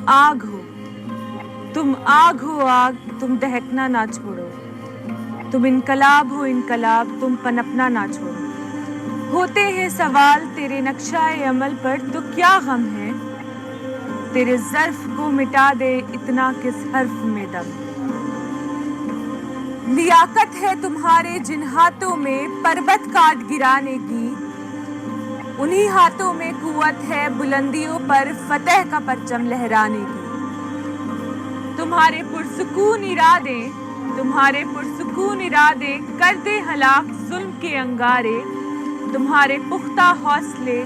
आग हो, तुम आग हो आग, तुम दहकना ना छोड़ो। तुम इनकलाब हो इनकलाब, तुम पनपना ना छोड़ो। होते हैं सवाल तेरे नक्शाए अमल पर, तो क्या गम है तेरे ज़र्फ को मिटा दे इतना किस हर्फ में दम। लियाकत है तुम्हारे जिन हाथों में पर्वत काट गिराने की, उन्हीं हाथों में कुव्वत है बुलंदियों पर फतेह का परचम लहराने की। तुम्हारे पुरसुकून इरादे कर दे हलाक जुल्म के अंगारे। तुम्हारे पुख्ता हौसले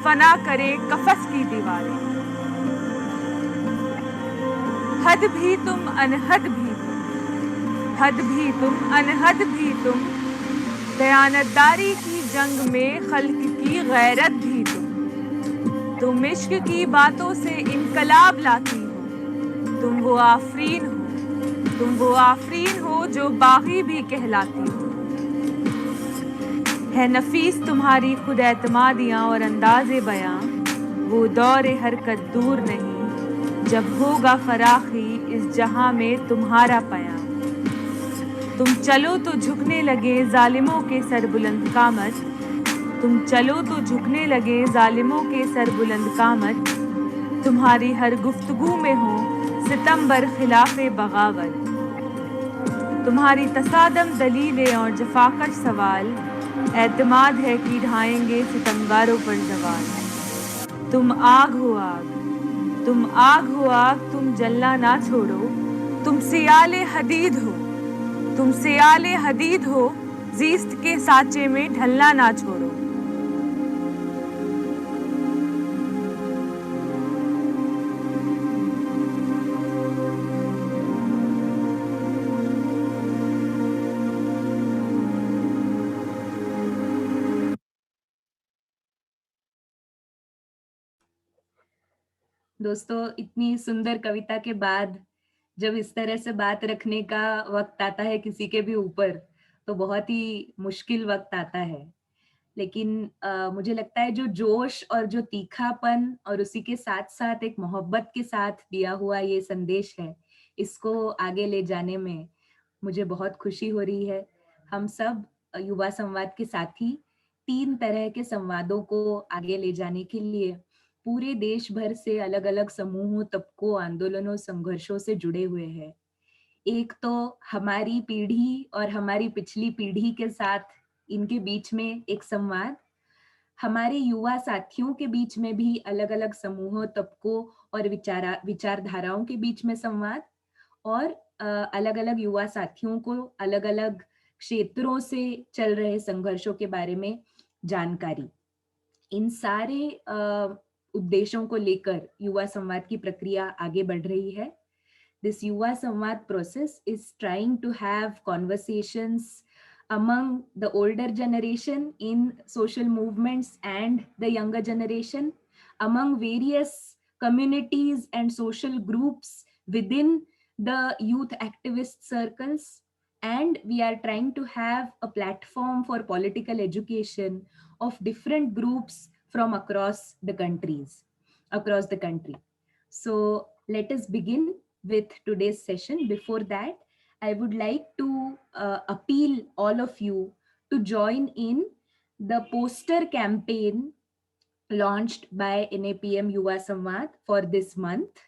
फना करे कफस की दीवारें। हद भी तुम अनहद भी तुम, हद भी तुम अनहद भी तुम, दयानतदारी की जंग में खल्क की गैरत भी तुम इश्क की बातों से इनकलाब लाती हो। तुम वो आफरीन हो जो बागी भी कहलाती हो। है नफीस तुम्हारी खुद एतमादियाँ और अंदाज़े बयां, वो दौरे हरकत दूर नहीं जब होगा फराखी इस जहां में तुम्हारा पयां। तुम चलो तो झुकने लगे जालिमों के सर बुलंद कामत, तुम चलो तो झुकने लगे जालिमों के सर बुलंद कामत। तुम्हारी हर गुफ्तगू में हो सितंबर खिलाफे बगावत। तुम्हारी तसादम दलीलें और जफाकश सवाल, एतमाद है कि ढाएंगे सितमगारों पर जवाल। तुम आग हो आग, तुम आग हो आग, तुम जलना ना छोड़ो। तुम सियाले हदीद हो, तुम सियाले हदीद हो, जीस्त के साँचे में ढलना ना छोड़ो। दोस्तों, इतनी सुंदर कविता के बाद जब इस तरह से बात रखने का वक्त आता है किसी के भी ऊपर, तो बहुत ही मुश्किल वक्त आता है। लेकिन मुझे लगता है जो जोश और जो तीखापन और उसी के साथ साथ एक मोहब्बत के साथ दिया हुआ ये संदेश है, इसको आगे ले जाने में मुझे बहुत खुशी हो रही है। हम सब युवा संवाद के साथी 3 तरह के संवादों को आगे ले जाने के लिए पूरे देश भर से अलग-अलग समूहों, तबकों, आंदोलनों, संघर्षों से जुड़े हुए हैं। एक तो हमारी पीढ़ी और हमारी पिछली पीढ़ी के साथ इनके बीच में एक संवाद, हमारे युवा साथियों के बीच में भी अलग-अलग समूहों, तबकों और विचारधाराओं के बीच में संवाद, और अलग-अलग युवा साथियों को अलग-अलग क्षेत्रों से चल रहे संघर्षों के बारे में जानकारी। इन सारे उद्देश्यों को लेकर युवा संवाद की प्रक्रिया आगे बढ़ रही है। This Yuva Samvad process is trying to have conversations among the older generation in social movements and the younger generation, among various communities and social groups within the youth activist circles. And we are trying to have a platform for political education of different groups from across the country. So let us begin with today's session. Before that, I would like to appeal all of you to join in the poster campaign launched by NAPM Yuva Samvad for this month.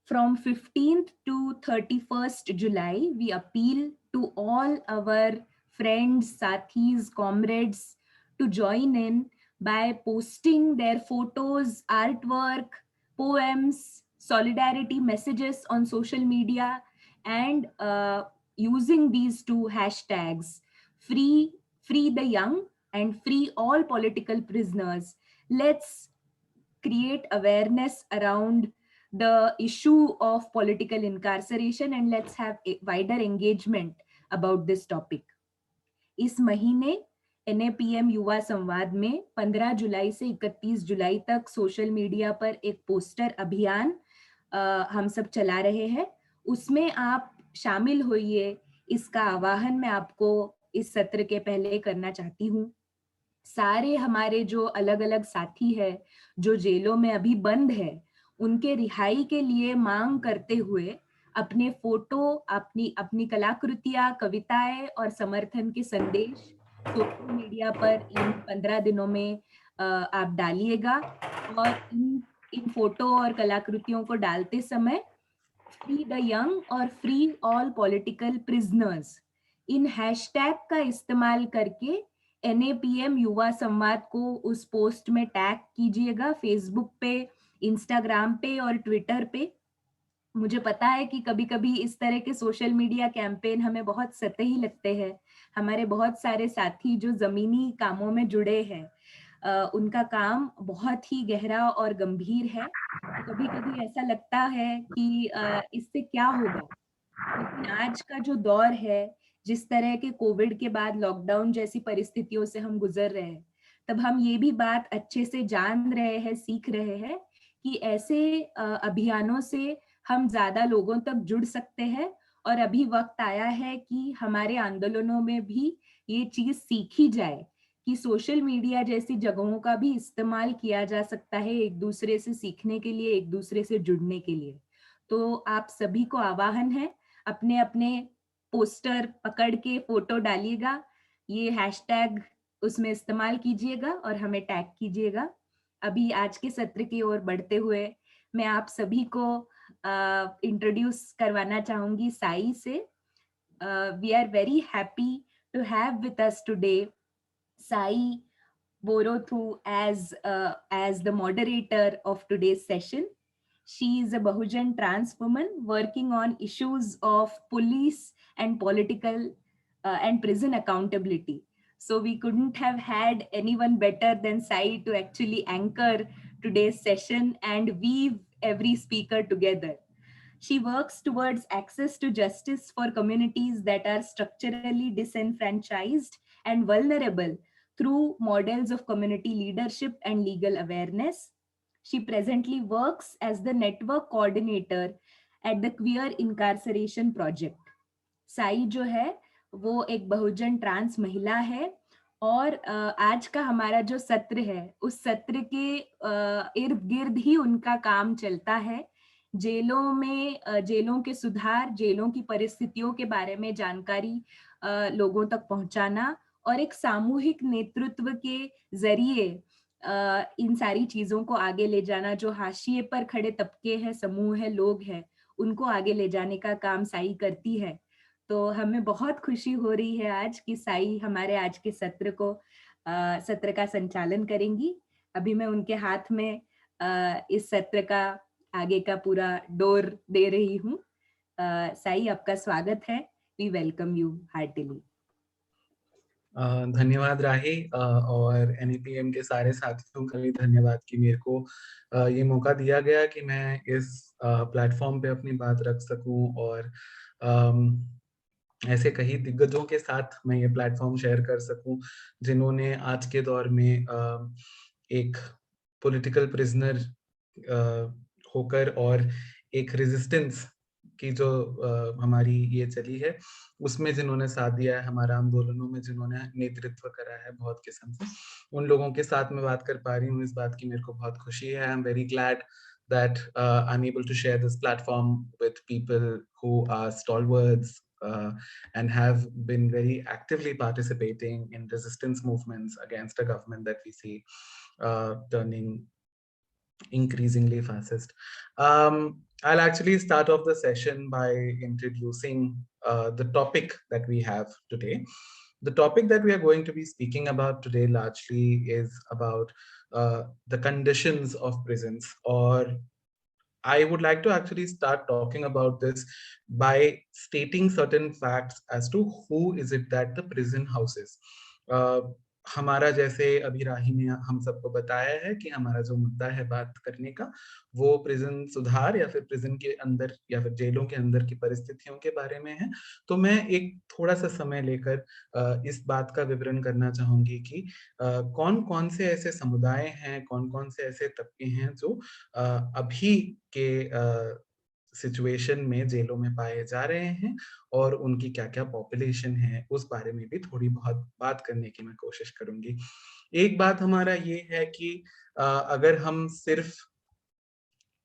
From 15th to 31st July, we appeal to all our friends, sathis, comrades to join in by posting their photos, artwork, poems, solidarity messages on social media, and using these two hashtags: free the young and free all political prisoners. Let's create awareness around the issue of political incarceration, and let's have a wider engagement about this topic. इस महीने NAPM युवा संवाद में 15 जुलाई से 31 जुलाई तक social media पर एक poster अभियान हम सब चला रहे हैं। उसमें आप शामिल होइए, इसका आह्वान मैं आपको इस सत्र के पहले करना चाहती हूँ। सारे हमारे जो अलग अलग साथी है जो जेलों में अभी बंद है, उनके रिहाई के लिए मांग करते हुए अपने फोटो, अपनी अपनी कलाकृतियां, कविताएं और समर्थन के संदेश सोशल मीडिया पर इन 15 दिनों में आप डालिएगा। और इन इन फोटो और कलाकृतियों को डालते समय फ्री द यंग और free all political prisoners in hashtag का इस्तेमाल करके NAPM युवा संवाद को उस पोस्ट में टैग कीजिएगा, फेसबुक पे, इंस्टाग्राम पे और ट्विटर पे। मुझे पता है कि कभी कभी इस तरह के सोशल मीडिया कैंपेन हमें बहुत सतही लगते हैं। हमारे बहुत सारे साथी जो जमीनी कामों में जुड़े हैं, उनका काम बहुत ही गहरा और गंभीर है। तो कभी कभी ऐसा लगता है कि इससे क्या होगा, लेकिन आज का जो दौर है, जिस तरह के कोविड के बाद लॉकडाउन जैसी परिस्थितियों से हम गुजर रहे हैं, तब हम ये भी बात अच्छे से जान रहे हैं, सीख रहे हैं कि ऐसे अभियानों से हम ज्यादा लोगों तक जुड़ सकते हैं। और अभी वक्त आया है कि हमारे आंदोलनों में भी ये चीज सीखी जाए कि सोशल मीडिया जैसी जगहों का भी इस्तेमाल किया जा सकता है एक दूसरे से सीखने के लिए, एक दूसरे से जुड़ने के लिए। तो आप सभी को आह्वान है, अपने अपने पोस्टर पकड़ के फोटो डालिएगा, ये हैशटैग उसमें इस्तेमाल कीजिएगा और हमें टैग कीजिएगा। अभी आज के सत्र की ओर बढ़ते हुए मैं आप सभी को इंट्रोड्यूस करवाना चाहूंगी साई से। We are very happy to have with us today Sai Borothu as the moderator of today's session. She is a Bahujan trans woman working on issues of police and political and prison accountability. So we couldn't have had anyone better than Sai to actually anchor today's session and weave every speaker together. She works towards access to justice for communities that are structurally disenfranchised and vulnerable through models of community leadership and legal awareness. She presently works as the network coordinator at the Queer Incarceration Project. Sai जो है वो एक बहुजन trans महिला है और आज का हमारा जो सत्र है उस सत्र के इर्द गिर्द ही उनका काम चलता है। जेलों में जेलों के सुधार, जेलों की परिस्थितियों के बारे में जानकारी लोगों तक पहुंचाना और एक सामूहिक नेतृत्व के जरिए इन सारी चीजों को आगे ले जाना। जो हाशिए पर खड़े तबके हैं, समूह है, लोग हैं, उनको आगे ले जाने का काम साई करती है। तो हमें बहुत खुशी हो रही है आज कि साई हमारे आज के सत्र का संचालन करेंगी। अभी मैं उनके हाथ में इस सत्र का आगे का पूरा डोर दे रही हूँ। साई, आपका स्वागत है। We welcome you heartily. धन्यवाद राही, और NAPM के सारे साथियों का भी धन्यवाद कि मेरे को ये मौका दिया गया कि मैं इस प्लेटफॉर्म पे अपनी बात रख सकूं और ऐसे कई दिग्गजों के साथ मैं ये प्लेटफॉर्म शेयर कर सकूं जिन्होंने आज के दौर में एक पॉलिटिकल प्रिजनर होकर और एक रेजिस्टेंस की जो हमारी ये चली है उसमें जिन्होंने साथ दिया है, हमारा आंदोलनों में जिन्होंने नेतृत्व करा है बहुत किस्म से, उन लोगों के साथ मैं बात कर पा रही हूँ। इस बात की मेरे को बहुत खुशी है। I am very glad that I'm able to share this platform with people who are stalwarts and have been very actively participating in resistance movements against a government that we see turning increasingly fascist. I'll actually start off the session by introducing the topic that we have today. The topic that we are going to be speaking about today largely is about the conditions of prisons, or I would like to actually start talking about this by stating certain facts as to who is it that the prison houses. हमारा, जैसे अभी राही ने हम सबको बताया है कि हमारा जो मुद्दा है बात करने का वो प्रिजन सुधार या फिर प्रिजन के अंदर या फिर जेलों के अंदर की परिस्थितियों के बारे में है। तो मैं एक थोड़ा सा समय लेकर इस बात का विवरण करना चाहूंगी कि कौन कौन से ऐसे समुदाय हैं, कौन कौन से ऐसे तबके हैं जो अभी के सिचुएशन में जेलों में पाए जा रहे हैं और उनकी क्या क्या पॉपुलेशन है, उस बारे में भी थोड़ी बहुत बात करने की मैं कोशिश करूंगी। एक बात हमारा ये है कि अगर हम सिर्फ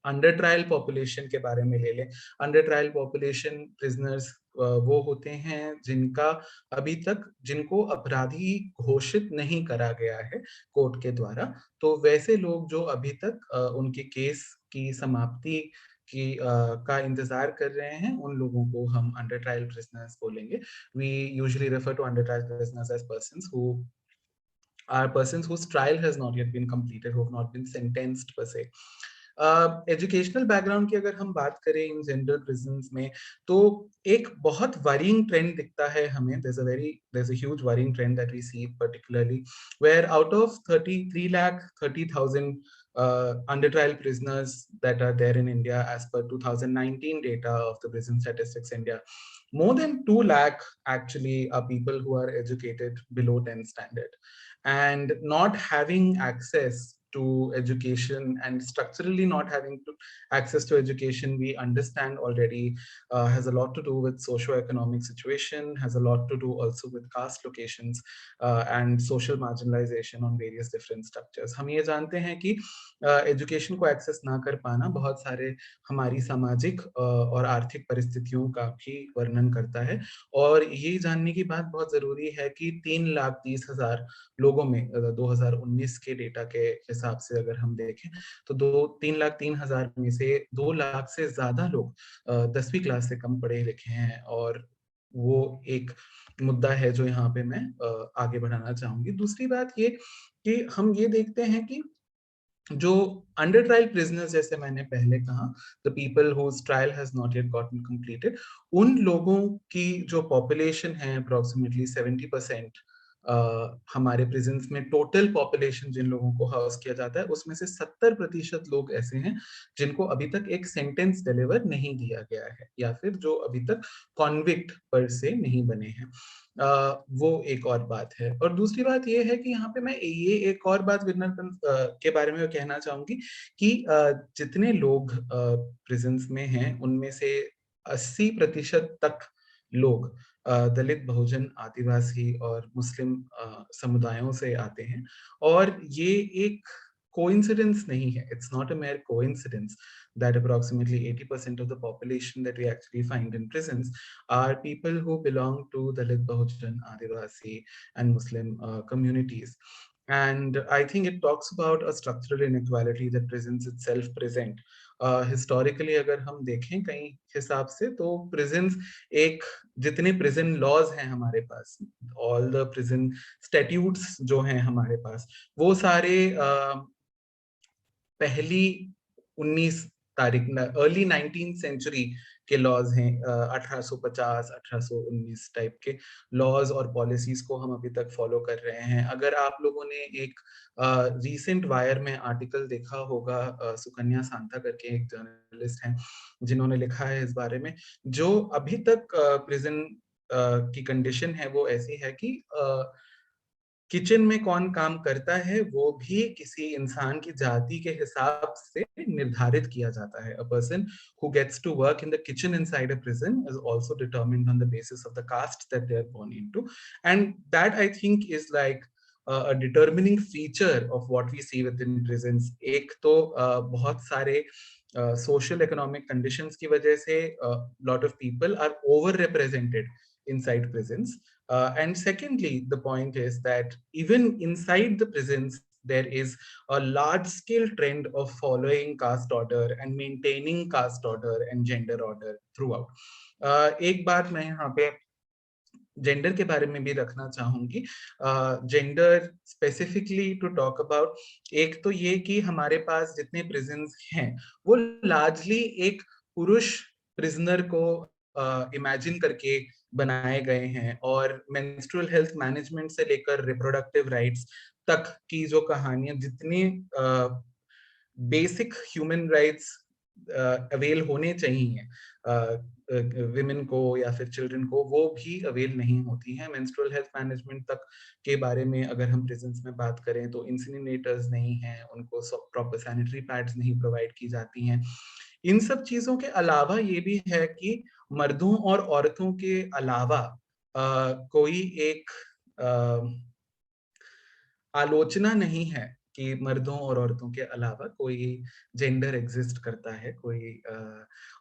अंडर ट्रायल पॉपुलेशन के बारे में ले लें, अंडर ट्रायल पॉपुलेशन प्रिजनर्स वो होते हैं जिनको अपराधी घोषित नहीं करा गया है कोर्ट के द्वारा। तो वैसे लोग जो अभी तक उनके केस की समाप्ति का इंतजार कर रहे हैं, उन लोगों को हम अंडर ट्रायल प्रिजनर्स बोलेंगे। We usually refer to under trial prisoners as persons whose trial has not yet been completed, who have not been sentenced per se. Educational background की अगर हम बात करें इन जनरल प्रिजन्स में, तो एक बहुत वरिंग ट्रेंड दिखता है हमें। there's a huge worrying trend that we see, particularly where out of 33,30,000 under trial prisoners that are there in India as per 2019 data of the Prison Statistics India, more than 2 lakh actually are people who are educated below 10 standard, and not having access to education and structurally not having access to education, we understand already, has a lot to do with socio-economic situation, has a lot to do also with caste locations, and social marginalization on various different structures. हम ये जानते हैं कि education को access ना कर पाना बहुत सारे हमारी सामाजिक और आर्थिक परिस्थितियों का भी वर्णन करता है। और ये जानने की बात बहुत जरूरी है कि 3,30,000 लोगों में 2019 के डेटा के हिसाब से अगर हम देखें, तो 3,03,000 में से 2 लाख से ज्यादा लोग 10वीं क्लास से कम पढ़े लिखे हैं। और वो एक मुद्दा है जो यहाँ पे मैं आगे बढ़ाना चाहूंगी। दूसरी बात ये कि हम ये देखते हैं कि जो अंडर ट्रायल प्रिजनर्स, जैसे मैंने पहले कहा, the people whose trial has not yet gotten completed, उन लोगों की जो पॉपुलेशन है अप्रोक्सीमेटली 70%, हमारे प्रिजन्स में टोटल पॉपुलेशन जिन लोगों को हाउस किया जाता है उसमें से 70% लोग ऐसे हैं जिनको अभी तक एक सेंटेंस डिलीवर नहीं दिया गया है, या फिर जो अभी तक कॉन्विक्ट पर से नहीं बने हैं। वो एक और बात है। और दूसरी बात ये है कि यहाँ पे मैं ये एक और बात विनर के बारे में कहना चाहूंगी कि जितने लोग प्रिजन्स में हैं उनमें से 80% तक लोग दलित, बहुजन, आदिवासी और मुस्लिम समुदायों से आते हैं। और ये एक कोइंसिडेंस नहीं है, it's not a mere coincidence that approximately 80% of the population that we actually find in prisons are people who belong to Dalit, Bahujan, Adivasi and Muslim communities. And I think it talks about a structural inequality that prisons itself present. Historically अगर हम देखें कई हिसाब से, तो prisons एक जितने prison laws हैं हमारे पास, ऑल द प्रिजन स्टैट्यूट्स जो हैं हमारे पास, वो सारे पहली 19 तारीख अर्ली 19th सेंचुरी के लॉज हैं। 1850 1819 टाइप के लॉज और पॉलिसीज को हम अभी तक फॉलो कर रहे हैं। अगर आप लोगों ने एक रीसेंट वायर में आर्टिकल देखा होगा, सुकन्या सांता करके एक जर्नलिस्ट हैं जिन्होंने लिखा है इस बारे में, जो अभी तक प्रिजन की कंडीशन है वो ऐसी है कि किचन में कौन काम करता है वो भी किसी इंसान की जाति के हिसाब से निर्धारित किया जाता है। A person who gets to work in the kitchen inside a prison is also determined on the basis of the caste that they are born into, and that I think is like a determining feature of what we see within prisons. एक तो बहुत सारे social economic conditions की वजह से lot of people are overrepresented inside prisons. And secondly, the point is that even inside the prisons, there is a large-scale trend of following caste order and maintaining caste order and gender order throughout. एक बात मैं यहाँ पे gender के बारे में भी रखना चाहूंगी। Gender specifically to talk about, एक तो ये कि हमारे पास जितने प्रिजन्स हैं वो लार्जली एक पुरुष प्रिजनर को इमेजिन करके बनाए गए हैं, और मेंस्ट्रुअल हेल्थ मैनेजमेंट से लेकर रिप्रोडक्टिव राइट्स तक की जो कहानियां, जितनी बेसिक ह्यूमन राइट्स अवेल होने चाहिए विमेन को या फिर चिल्ड्रन को, वो भी अवेल नहीं होती हैं। मेंस्ट्रुअल हेल्थ मैनेजमेंट तक के बारे में अगर हम प्रिजन्स में बात करें तो इंसिनरेटर्स नहीं हैं, उनको प्रॉपर सैनिटरी पैड्स नहीं प्रोवाइड की जाती हैं। इन सब चीजों के अलावा ये भी है कि मर्दों और औरतों के अलावा कोई एक आलोचना नहीं है कि मर्दों और औरतों के अलावा कोई जेंडर एग्जिस्ट करता है, कोई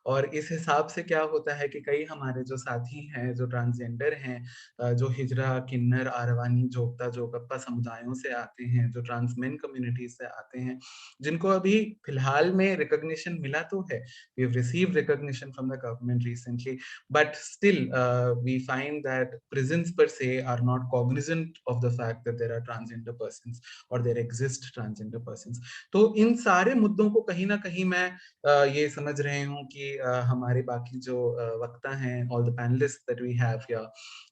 और इस हिसाब से क्या होता है कि कई हमारे जो साथी हैं जो ट्रांसजेंडर हैं, जो हिजरा, किन्नर, आरवानी, जोगता, जोगप्पा समुदायों से आते हैं, जो ट्रांसमेन कम्युनिटी से आते हैं, जिनको अभी फिलहाल में रिकॉग्निशन मिला तो है, we have received recognition from the government recently, but still we find that prisons per se are not cognizant of the fact that there are transgender persons or there exist transgender persons. तो इन सारे मुद्दों को कहीं ना कहीं मैं ये समझ रहे हूँ कि हमारे बाकी जो वक्ता हैं, all the panelists that we have here,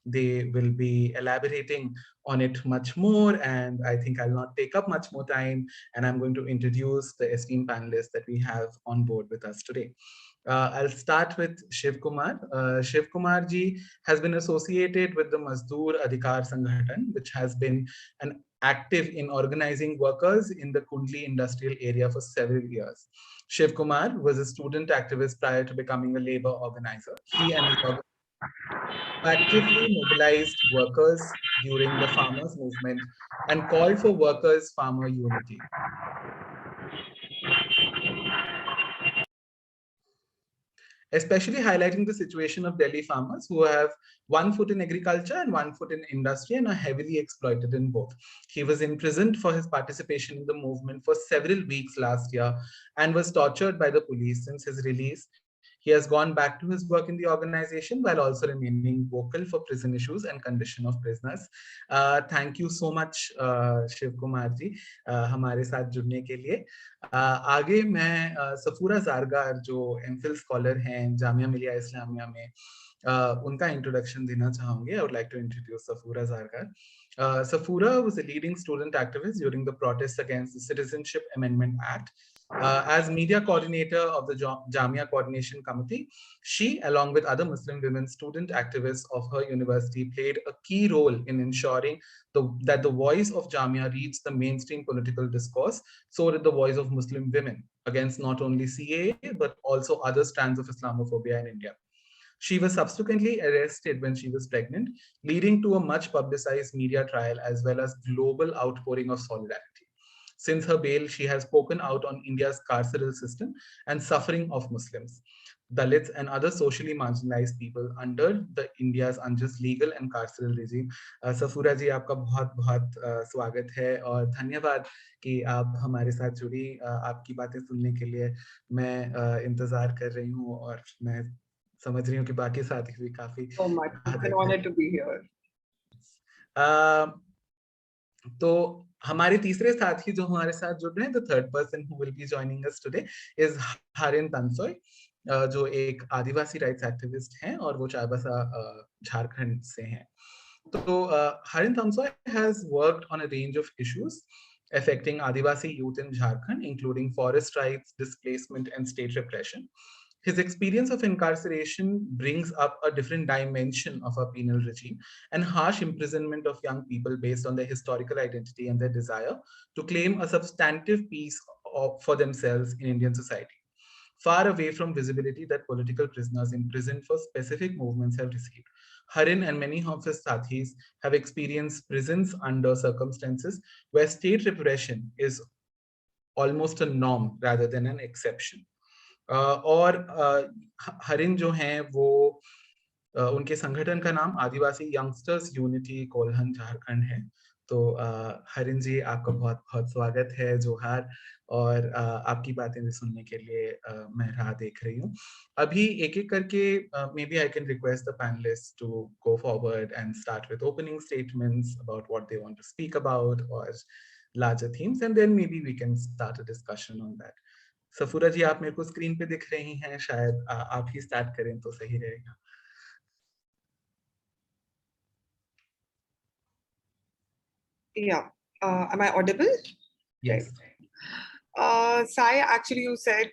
they will be elaborating on it much more, and I think I'll not take up much more time, and I'm going to introduce the esteemed panelists that we have on board with us today. I'll start with Shiv Kumar. Shiv Kumar ji has been associated with the Mazdoor Adhikar Sanghatan, which has been an active in organizing workers in the Kundli industrial area for several years. Shiv Kumar was a student activist prior to becoming a labor organizer. He and his organization actively mobilized workers during the farmers' movement and called for workers-farmer unity. Especially highlighting the situation of Delhi farmers who have one foot in agriculture and one foot in industry and are heavily exploited in both. He was imprisoned for his participation in the movement for several weeks last year and was tortured by the police. Since his release, he has gone back to his work in the organization while also remaining vocal for prison issues and condition of prisoners. Thank you so much, Shiv Kumar ji, हमारे साथ जुड़ने के लिए. आगे मैं सफूरा ज़ारगार जो MPhil scholar हैं जामिया मिलिया इस्लामिया में, उनका इंट्रोडक्शन देना चाहूंगी. I would like to introduce Safura Zargar. Safura was a leading student activist during the protests against the Citizenship Amendment Act. As media coordinator of the Jamia Coordination Committee, she, along with other Muslim women student activists of her university, played a key role in ensuring that the voice of Jamia reached the mainstream political discourse, so did the voice of Muslim women against not only CAA, but also other strands of Islamophobia in India. She was subsequently arrested when she was pregnant, leading to a much publicized media trial as well as global outpouring of solidarity. Since her bail, she has spoken out on India's carceral system and suffering of Muslims, Dalits and other socially marginalized people under the India's unjust legal and carceral regime. Safura जी, आपका बहुत बहुत स्वागत है और धन्यवाद कि आप हमारे साथ जुड़ी. आपकी बातें सुनने के लिए मैं इंतजार कर रही हूँ और मैं समझ रही हूँ कि बाकी साथी भी काफी. So much. It's an honor to be here. तो हमारे तीसरे साथी जो हमारे साथ जुड़ रहे हैं, the third person who will be joining us today is Harin Tansoy, जो एक आदिवासी राइट्स एक्टिविस्ट हैं और वो चाईबासा झारखंड से हैं. तो Harin Tansoy has worked on a range of issues affecting Adivasi youth in Jharkhand, including forest rights, displacement, and state repression. His experience of incarceration brings up a different dimension of our penal regime and harsh imprisonment of young people based on their historical identity and their desire to claim a substantive piece for themselves in Indian society, far away from visibility that political prisoners imprisoned for specific movements have received. Harin and many of his sathis have experienced prisons under circumstances where state repression is almost a norm rather than an exception. और हरिन जो हैं वो उनके संगठन का नाम आदिवासी youngsters unity Kolhan Jharkhand है. तो हरिन जी, आपका बहुत बहुत स्वागत है. जोहार. और आपकी बातें भी सुनने के लिए मैं राह देख रही हूँ. अभी एक एक करके maybe I can request the panellist to go forward and start with opening statements about what they want to speak about or larger themes, and then maybe we can start a discussion on that. Safoora ji, आप मेरे को screen पे दिख रही हैं, शायद आप ही start करें तो सही रहेगा. Yeah. Am I audible? Yes. Sai, actually, you said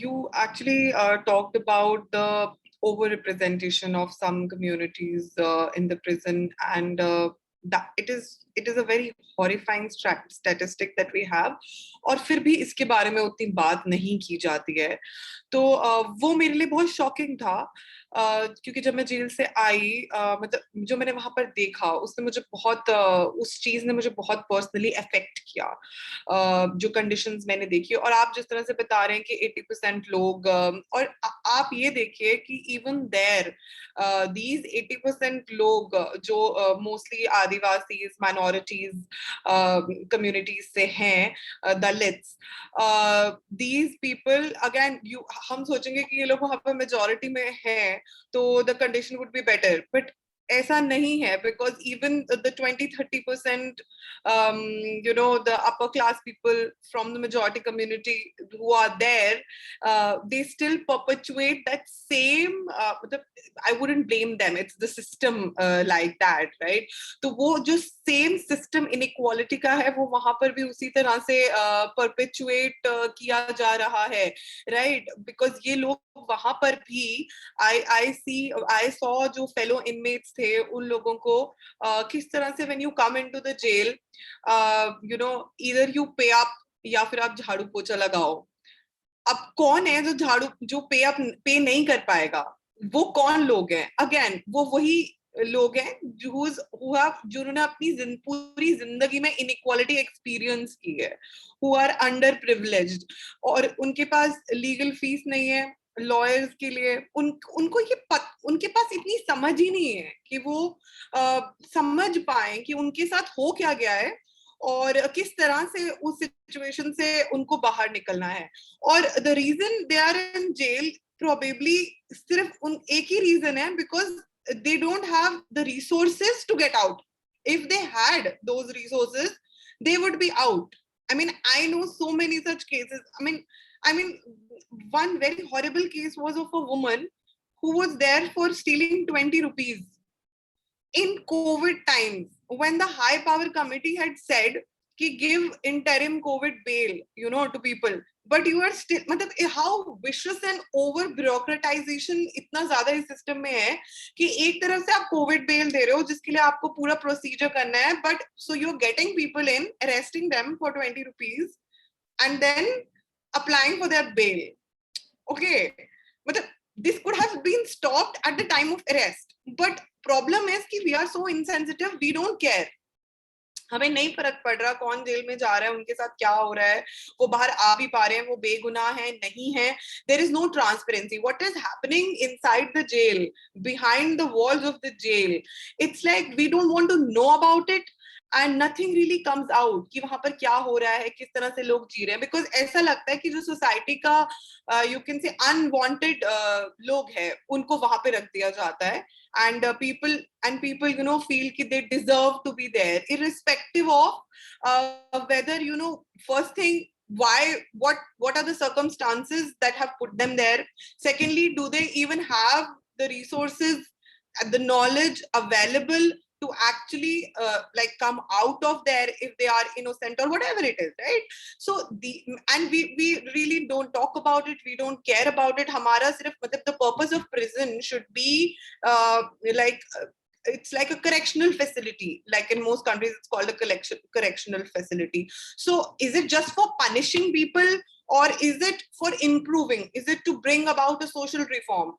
you actually talked about the overrepresentation of some communities in the prison, and that it is it is a very horrifying statistic that we have, और फिर भी इसके बारे में उतनी बात नहीं की जाती है. तो वो मेरे लिए बहुत शॉकिंग था, क्योंकि जब मैं जेल से आई, मतलब जो मैंने वहां पर देखा उसने मुझे बहुत, उस चीज ने मुझे बहुत पर्सनली अफेक्ट किया, जो कंडीशंस मैंने देखी. और आप जिस तरह से बता रहे हैं कि 80% लोग, और आप ये देखिए कि इवन देयर दीज 80% लोग जो मोस्टली आदिवासी माइनॉरिटीज कम्युनिटीज से हैं, दलित्स, these people again, हम सोचेंगे कि ये लोग वहां पर मेजोरिटी में हैं तो the condition would be better, but ऐसा नहीं है, because even the 20-30%, the upper class people from the majority community who are there, they still perpetuate that same, I wouldn't blame them, it's the system like that, right? तो वो जो same system inequality का है वो वहां पर भी उसी तरह से perpetuate किया जा रहा है, right? Because ये लोग वहां पर भी I saw जो fellow inmates थे उन लोगों को किस तरह से when you come into the jail, either you pay up या फिर आप झाड़ू पोछा लगाओ. अब कौन है जो पे नहीं कर पाएगा? वो कौन लोग हैं? अगेन वो वही लोग हैं जिन्होंने अपनी पूरी जिंदगी में इनइक्वालिटी एक्सपीरियंस की है, who are underprivileged, और उनके पास लीगल फीस नहीं है लॉयर्स के लिए. उनके पास इतनी समझ ही नहीं है कि वो समझ पाए कि उनके साथ हो क्या गया है और किस तरह से उस सिचुएशन से उनको बाहर निकलना है. और the reason they are in jail probably सिर्फ एक ही रीजन है, because they don't have the resources to get out. If they had those resources, they would be out. I mean, I know so many such cases. I mean, one very horrible case was of a woman who was there for stealing 20 rupees in COVID times, when the high power committee had said कि give interim COVID bail, to people. But you are still, मतलब how vicious and over bureaucratization इतना ज़्यादा इस system में है कि एक तरफ से आप COVID bail दे रहे हो जिसके लिए आपको पूरा procedure करना है, but so you're getting people in, arresting them for 20 rupees and then applying for their bail. Okay, मतलब this could have been stopped at the time of arrest, but problem is कि we are so insensitive, we don't care. हमें नहीं फर्क पड़ रहा कौन jail में जा रहा है, उनके साथ क्या हो रहा है, वो बाहर आ भी पा रहे हैं, वो बेगुनाह है नहीं है. There is no transparency. What is happening inside the jail, behind the walls of the jail? It's like we don't want to know about it and nothing really comes out कि वहां पर क्या हो रहा है, किस तरह से लोग जी रहे हैं. Because ऐसा लगता है कि जो सोसाइटी का you can say unwanted लोग हैं उनको वहां पे रख दिया जाता है, and people feel कि they deserve to be there irrespective of whether first thing what are the circumstances that have put them there. Secondly, do they even have the resources and the knowledge available to actually come out of there if they are innocent or whatever it is, right? So we really don't talk about it, we don't care about it. Hamara sirf the purpose of prison should be it's like a correctional facility. Like in most countries it's called a correctional facility. So is it just for punishing people, or is it for improving? Is it to bring about a social reform?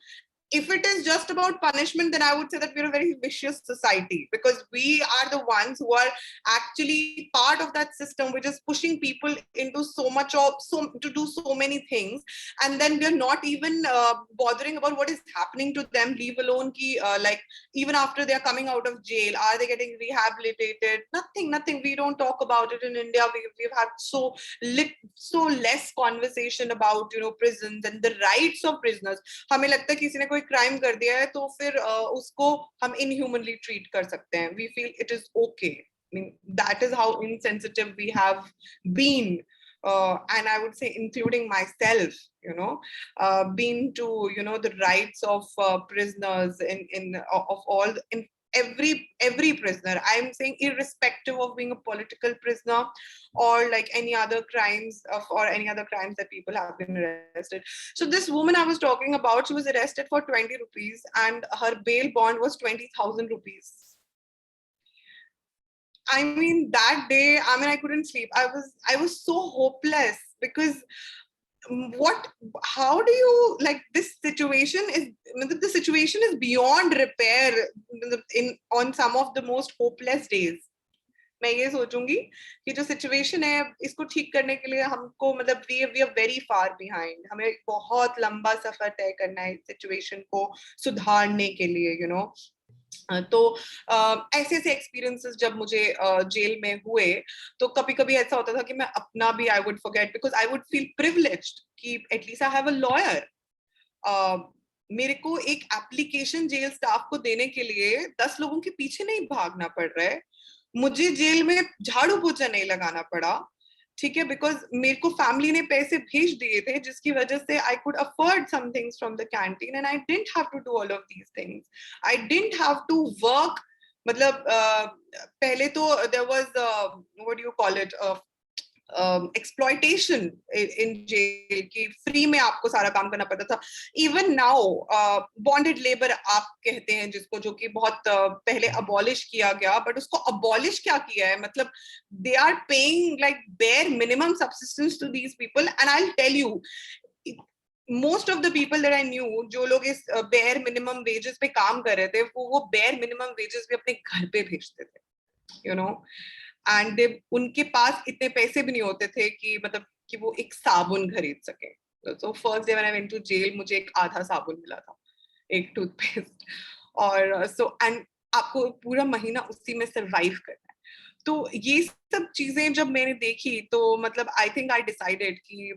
If it is just about punishment, then I would say that we're a very vicious society, because we are the ones who are actually part of that system which is pushing people into to do so many things, and then we're not even bothering about what is happening to them, leave alone even after they're coming out of jail, are they getting rehabilitated? Nothing. We don't talk about it in India. We've had so less conversation about prisons and the rights of prisoners. हमें लगता है किसी ने कोई crime कर दिया है तो फिर उसको हम inhumanly treat कर सकते हैं. We feel it is okay. I mean, that is how insensitive we have been, and I would say including myself, been to the rights of prisoners in every prisoner. I'm saying irrespective of being a political prisoner or like any other crimes that people have been arrested. So this woman I was talking about, she was arrested for 20 rupees and her bail bond was 20,000 rupees. I mean, that day, I mean, I couldn't sleep. I was so hopeless because how do you, like, this situation is, the situation is beyond repair in on some of the most hopeless days. मैं ये सोचूंगी कि जो situation है इसको ठीक करने के लिए हमको मतलब we are very far behind, हमें बहुत लंबा सफर तय करना है सिचुएशन को सुधारने के लिए, यू नो। तो ऐसे ऐसे एक्सपीरियंसेस जब मुझे जेल में हुए तो कभी कभी ऐसा होता था कि मैं अपना भी I would forget because I would feel privileged कि at least I have a lawyer. मेरे को एक एप्लीकेशन जेल स्टाफ को देने के लिए 10 लोगों के पीछे नहीं भागना पड़ रहा है, मुझे जेल में झाड़ू पोछा नहीं लगाना पड़ा, ठीक है, बिकॉज मेरे को फैमिली ने पैसे भेज दिए थे जिसकी वजह से I could afford some things from the canteen and I didn't have to do all of these things, I didn't have to work. मतलब पहले तो there was what do you call it exploitation in jail की free में आपको सारा काम करना पड़ता था। इवन नाउ बॉन्डेड लेबर आप कहते हैं जिसको, जो कि बहुत पहले अबॉलिश किया गया, बट उसको अबॉलिश क्या किया है, मतलब they are paying like bare minimum subsistence to these people and I will tell you most of the people that I knew जो लोग इस bare minimum wages पे काम कर रहे थे वो bare minimum wages भी अपने घर पे भेजते थे, you know, and they उनके पास इतने पैसे भी नहीं होते थे कि मतलब कि वो एक साबुन खरीद सके। So first day when I went to jail मुझे एक आधा साबुन मिला था, एक टूथपेस्ट, और so and आपको पूरा महीना उसी में survive करना है। तो ये सब चीजें जब मैंने देखी तो मतलब I think I decided कि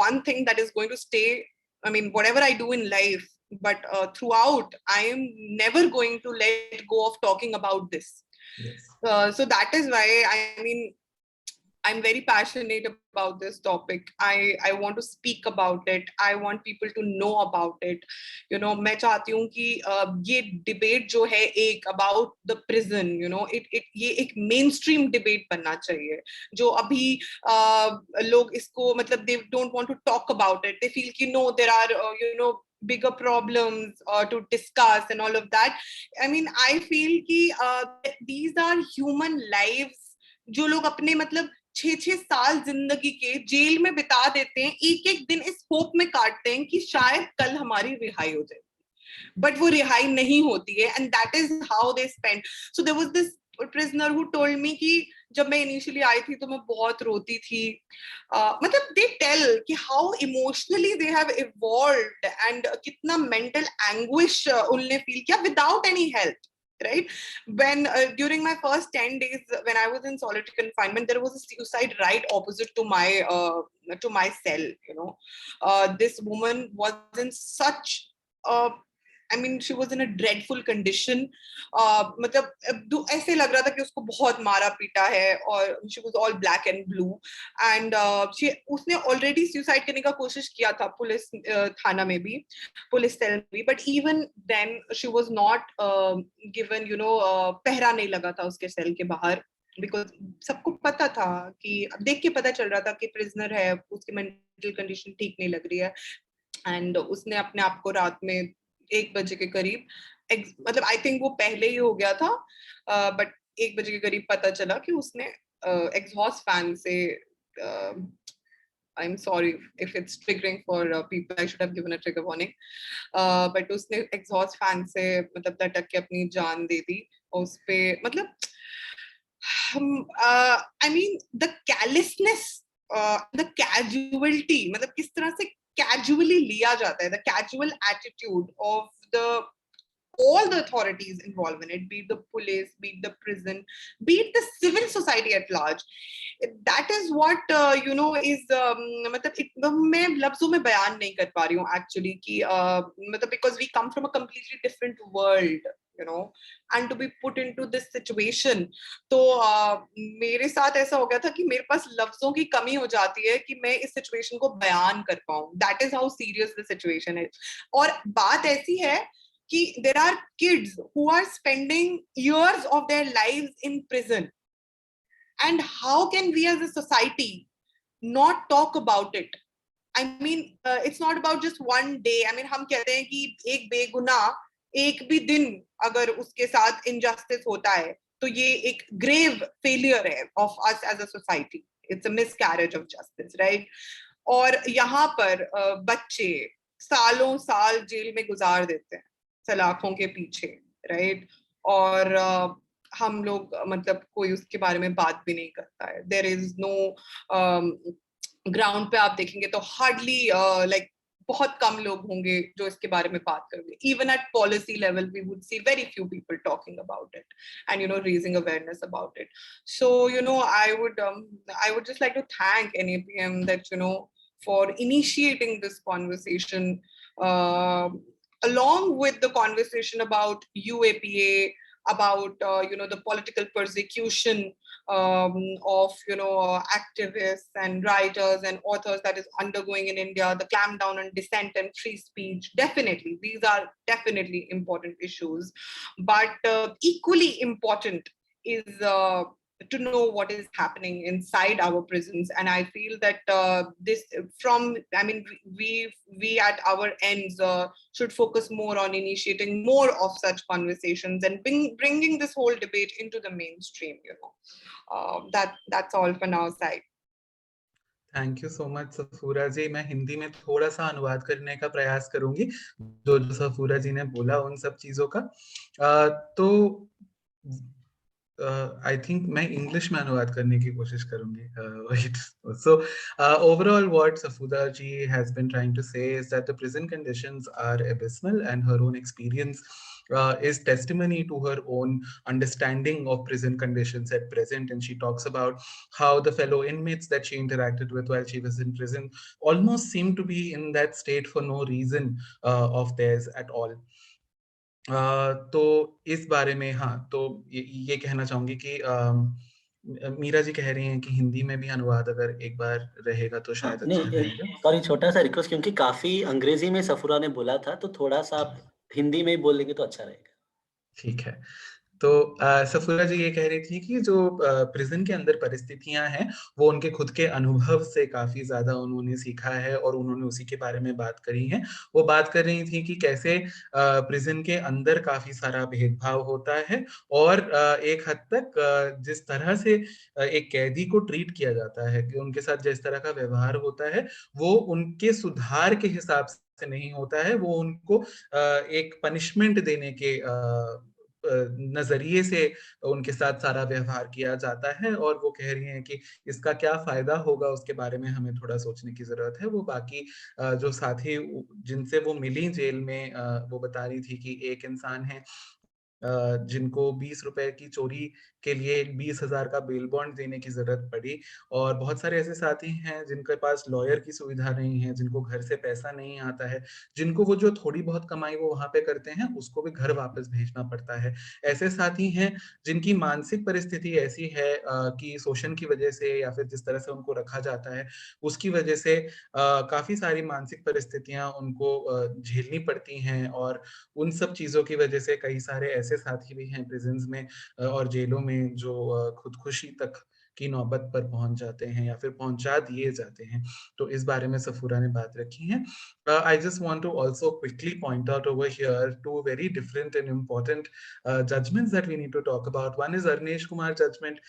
one thing that is going to stay, I mean whatever I do in life, but throughout I am never going to let go of talking about this. Yes. So that is why I mean I'm very passionate about this topic. I want to speak about it. I want people to know about it. You know, मैं चाहती हूँ कि ये debate जो है एक about the prison, you know, ये एक mainstream debate बनना चाहिए। जो अभी लोग इसको मतलब they don't want to talk about it. They feel कि no, there are you know bigger problems to discuss and all of that. I mean, I feel कि these are human lives जो लोग अपने मतलब 6-6 साल जिंदगी के जेल में बिता देते हैं, एक एक दिन इस होप में काटते हैं कि शायद कल हमारी रिहाई हो जाए, बट वो रिहाई नहीं होती है, and that is how they spend. So there was this prisoner who told me कि जब मैं इनिशियली आई थी तो मैं बहुत रोती थी, मतलब they tell कि how emotionally they have evolved and कितना mental anguish उनने feel किया without any help, right? When during my first 10 days when I was in solitary confinement, there was a suicide right opposite to my cell, you know. This woman was in such I mean she was in a dreadful condition. मतलब ऐसे लग रहा था कि उसको बहुत मारा पीटा है, और she was all black and blue and उसने already suicide करने का कोशिश किया था पुलिस थाना में भी, पुलिस सेल में भी, but even then she was not given, you know, पहरा नहीं लगा था उसके सेल के बाहर, बिकॉज सबको पता था कि देख के पता चल रहा था कि प्रिजनर है, उसकी मेंटल कंडीशन ठीक नहीं लग रही है, एंड उसने अपने आप को रात में 1 बजे के करीब मतलब आई थिंक वो पहले ही हो गया था, बट 1 बजे के करीब पता चला कि उसने एग्जॉस्ट फैन से I'm sorry if it's triggering for people, I should have given a trigger warning, but उसने एग्जॉस्ट फैन से मतलब लटक के अपनी जान दे दी, और उस पे मतलब I mean the callousness, the casualty, मतलब किस तरह से casually लिया जाता है, the casual attitude of all the authorities involved in it, be it the police, be it the prison, be it the civil society at large. That is what you know is मतलब मैं लफ्जों में बयान नहीं कर पा रही हूँ actually कि मतलब because we come from a completely different world, you know, and to be put into this situation, तो मेरे साथ ऐसा हो गया था कि मेरे पास लफ्जों की कमी हो जाती है कि मैं इस सिचुएशन को बयान कर पाऊँ। That is how serious the situation is. और बात ऐसी है कि there are kids who are spending years of their lives in prison, and how can we as a society not talk about it? I mean it's not about just one day. I mean हम कहते हैं कि एक बेगुनाह एक भी दिन अगर उसके साथ injustice होता है तो ये एक ग्रेव फेलियर है of us as a society, it's a miscarriage of justice, right. और यहाँ पर बच्चे सालों साल जेल में गुजार देते हैं सलाखों के पीछे, राइट। और हम लोग मतलब कोई उसके बारे में बात भी नहीं करता है। देयर इज नो ग्राउंड पे आप देखेंगे तो हार्डली लाइक बहुत कम लोग होंगे जो इसके बारे में बात करेंगे। Even at policy level we would see very few people talking about it and raising awareness about it. So I would just like to thank NAPM that for initiating this conversation, along with the conversation about UAPA, about the political persecution of activists and writers and authors that is undergoing in India, the clampdown on dissent and free speech. Definitely, these are definitely important issues, but equally important is to know what is happening inside our prisons. And I feel that we at our ends should focus more on initiating more of such conversations and bringing this whole debate into the mainstream. That's all for now, Sai. Thank you so much Safoora ji. मैं हिंदी में थोड़ा सा अनुवाद करने का प्रयास करूंगी जो सफूरा जी ने बोला उन सब चीजों का। तो आई थिंक मैं इंग्लिश में अनुवाद करने की कोशिश करूंगी। Wait. So overall what Safuda ji has been trying to say is that the prison conditions are abysmal, and her own experience is testimony to her own understanding of prison conditions at present. And she talks about how the fellow inmates that she interacted with while she was in prison almost seemed to be in that state for no reason of theirs at all. तो इस बारे में हाँ, तो ये कहना चाहूंगी कि मीरा जी कह रही हैं कि हिंदी में भी अनुवाद अगर एक बार रहेगा तो शायद अच्छा रहेगा। सॉरी, छोटा सा रिक्वेस्ट, क्योंकि काफी अंग्रेजी में सफूरा ने बोला था, तो थोड़ा सा आप हिंदी में ही बोल लेंगे तो अच्छा रहेगा। ठीक है। तो सफूरा जी ये कह रही थी कि जो प्रिजन के अंदर परिस्थितियां हैं वो उनके खुद के अनुभव से काफी ज्यादा उन्होंने सीखा है और उन्होंने उसी के बारे में बात करी है। वो बात कर रही थी कि कैसे प्रिजन के अंदर काफी सारा भेदभाव होता है और एक हद तक जिस तरह से एक कैदी को ट्रीट किया जाता है, कि उनके साथ जिस तरह का व्यवहार होता है वो उनके सुधार के हिसाब से नहीं होता है, वो उनको एक पनिशमेंट देने के नजरिए से उनके साथ सारा व्यवहार किया जाता है। और वो कह रही हैं कि इसका क्या फायदा होगा उसके बारे में हमें थोड़ा सोचने की जरूरत है। वो बाकी जो साथी जिनसे वो मिली जेल में, वो बता रही थी कि एक इंसान है जिनको 20 रुपए की चोरी के लिए 20,000 का बेल बॉन्ड देने की जरूरत पड़ी। और बहुत सारे ऐसे साथी हैं जिनके पास लॉयर की सुविधा नहीं है, जिनको घर से पैसा नहीं आता है, जिनको वो जो थोड़ी बहुत कमाई वो वहां पे करते हैं उसको भी घर वापस भेजना पड़ता है। ऐसे साथी हैं जिनकी मानसिक परिस्थिति ऐसी है कि शोषण की वजह से या फिर जिस तरह से उनको रखा जाता है उसकी वजह से काफी सारी मानसिक परिस्थितियां उनको झेलनी पड़ती हैं। और उन सब चीजों की वजह से कई सारे ऐसे साथी भी हैं प्रिजन्स में और जेलों में जो खुदकुशी तक की नौबत पर पहुंच जाते हैं या फिर पहुंचा दिए जाते हैं। तो इस बारे में सफूरा ने बात रखी है। I just want to also quickly point out over here two very different and important judgments that we need to talk about. One is Arnesh Kumar judgment,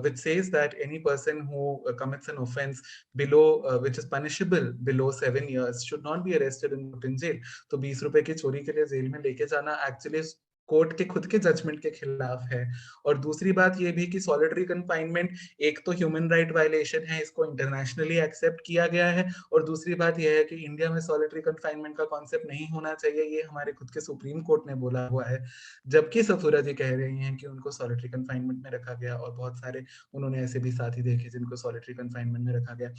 which says that any person who commits an offense below which is punishable below 7 years should not be arrested and put in jail. तो 20 रुपए की चोरी के लिए jail में लेके जाना actually court के खुद के जजमेंट के खिलाफ है। और दूसरी बात ये भी कि सॉलिटरी कन्फाइनमेंट एक तो ह्यूमन राइट वायलेशन है, इसको इंटरनेशनली एक्सेप्ट किया गया है, और दूसरी बात यह है कि इंडिया में सॉलिटरी कन्फाइनमेंट का कॉन्सेप्ट नहीं होना चाहिए, ये हमारे खुद के सुप्रीम कोर्ट ने बोला हुआ है। जबकि सफूरा जी कह रही हैं कि उनको सॉलिटरी कन्फाइनमेंट में रखा गया, और बहुत सारे उन्होंने ऐसे भी साथी देखे जिनको सॉलिटरी कन्फाइनमेंट में रखा गया।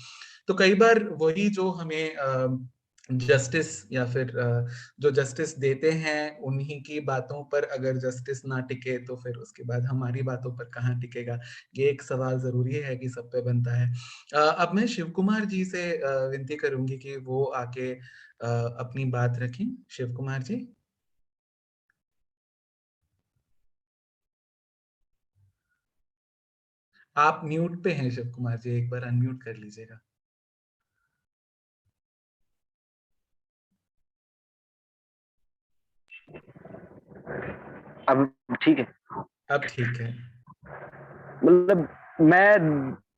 तो कई बार वही जो हमें जस्टिस या फिर जो जस्टिस देते हैं उन्हीं की बातों पर अगर जस्टिस ना टिके तो फिर उसके बाद हमारी बातों पर कहाँ टिकेगा, ये एक सवाल जरूरी है कि सब पे बनता है। अब मैं शिव कुमार जी से विनती करूंगी कि वो आके अपनी बात रखें। शिव कुमार जी, आप म्यूट पे हैं। शिव कुमार जी एक बार अनम्यूट कर लीजिएगा। अब ठीक है। अब ठीक है। मतलब मैं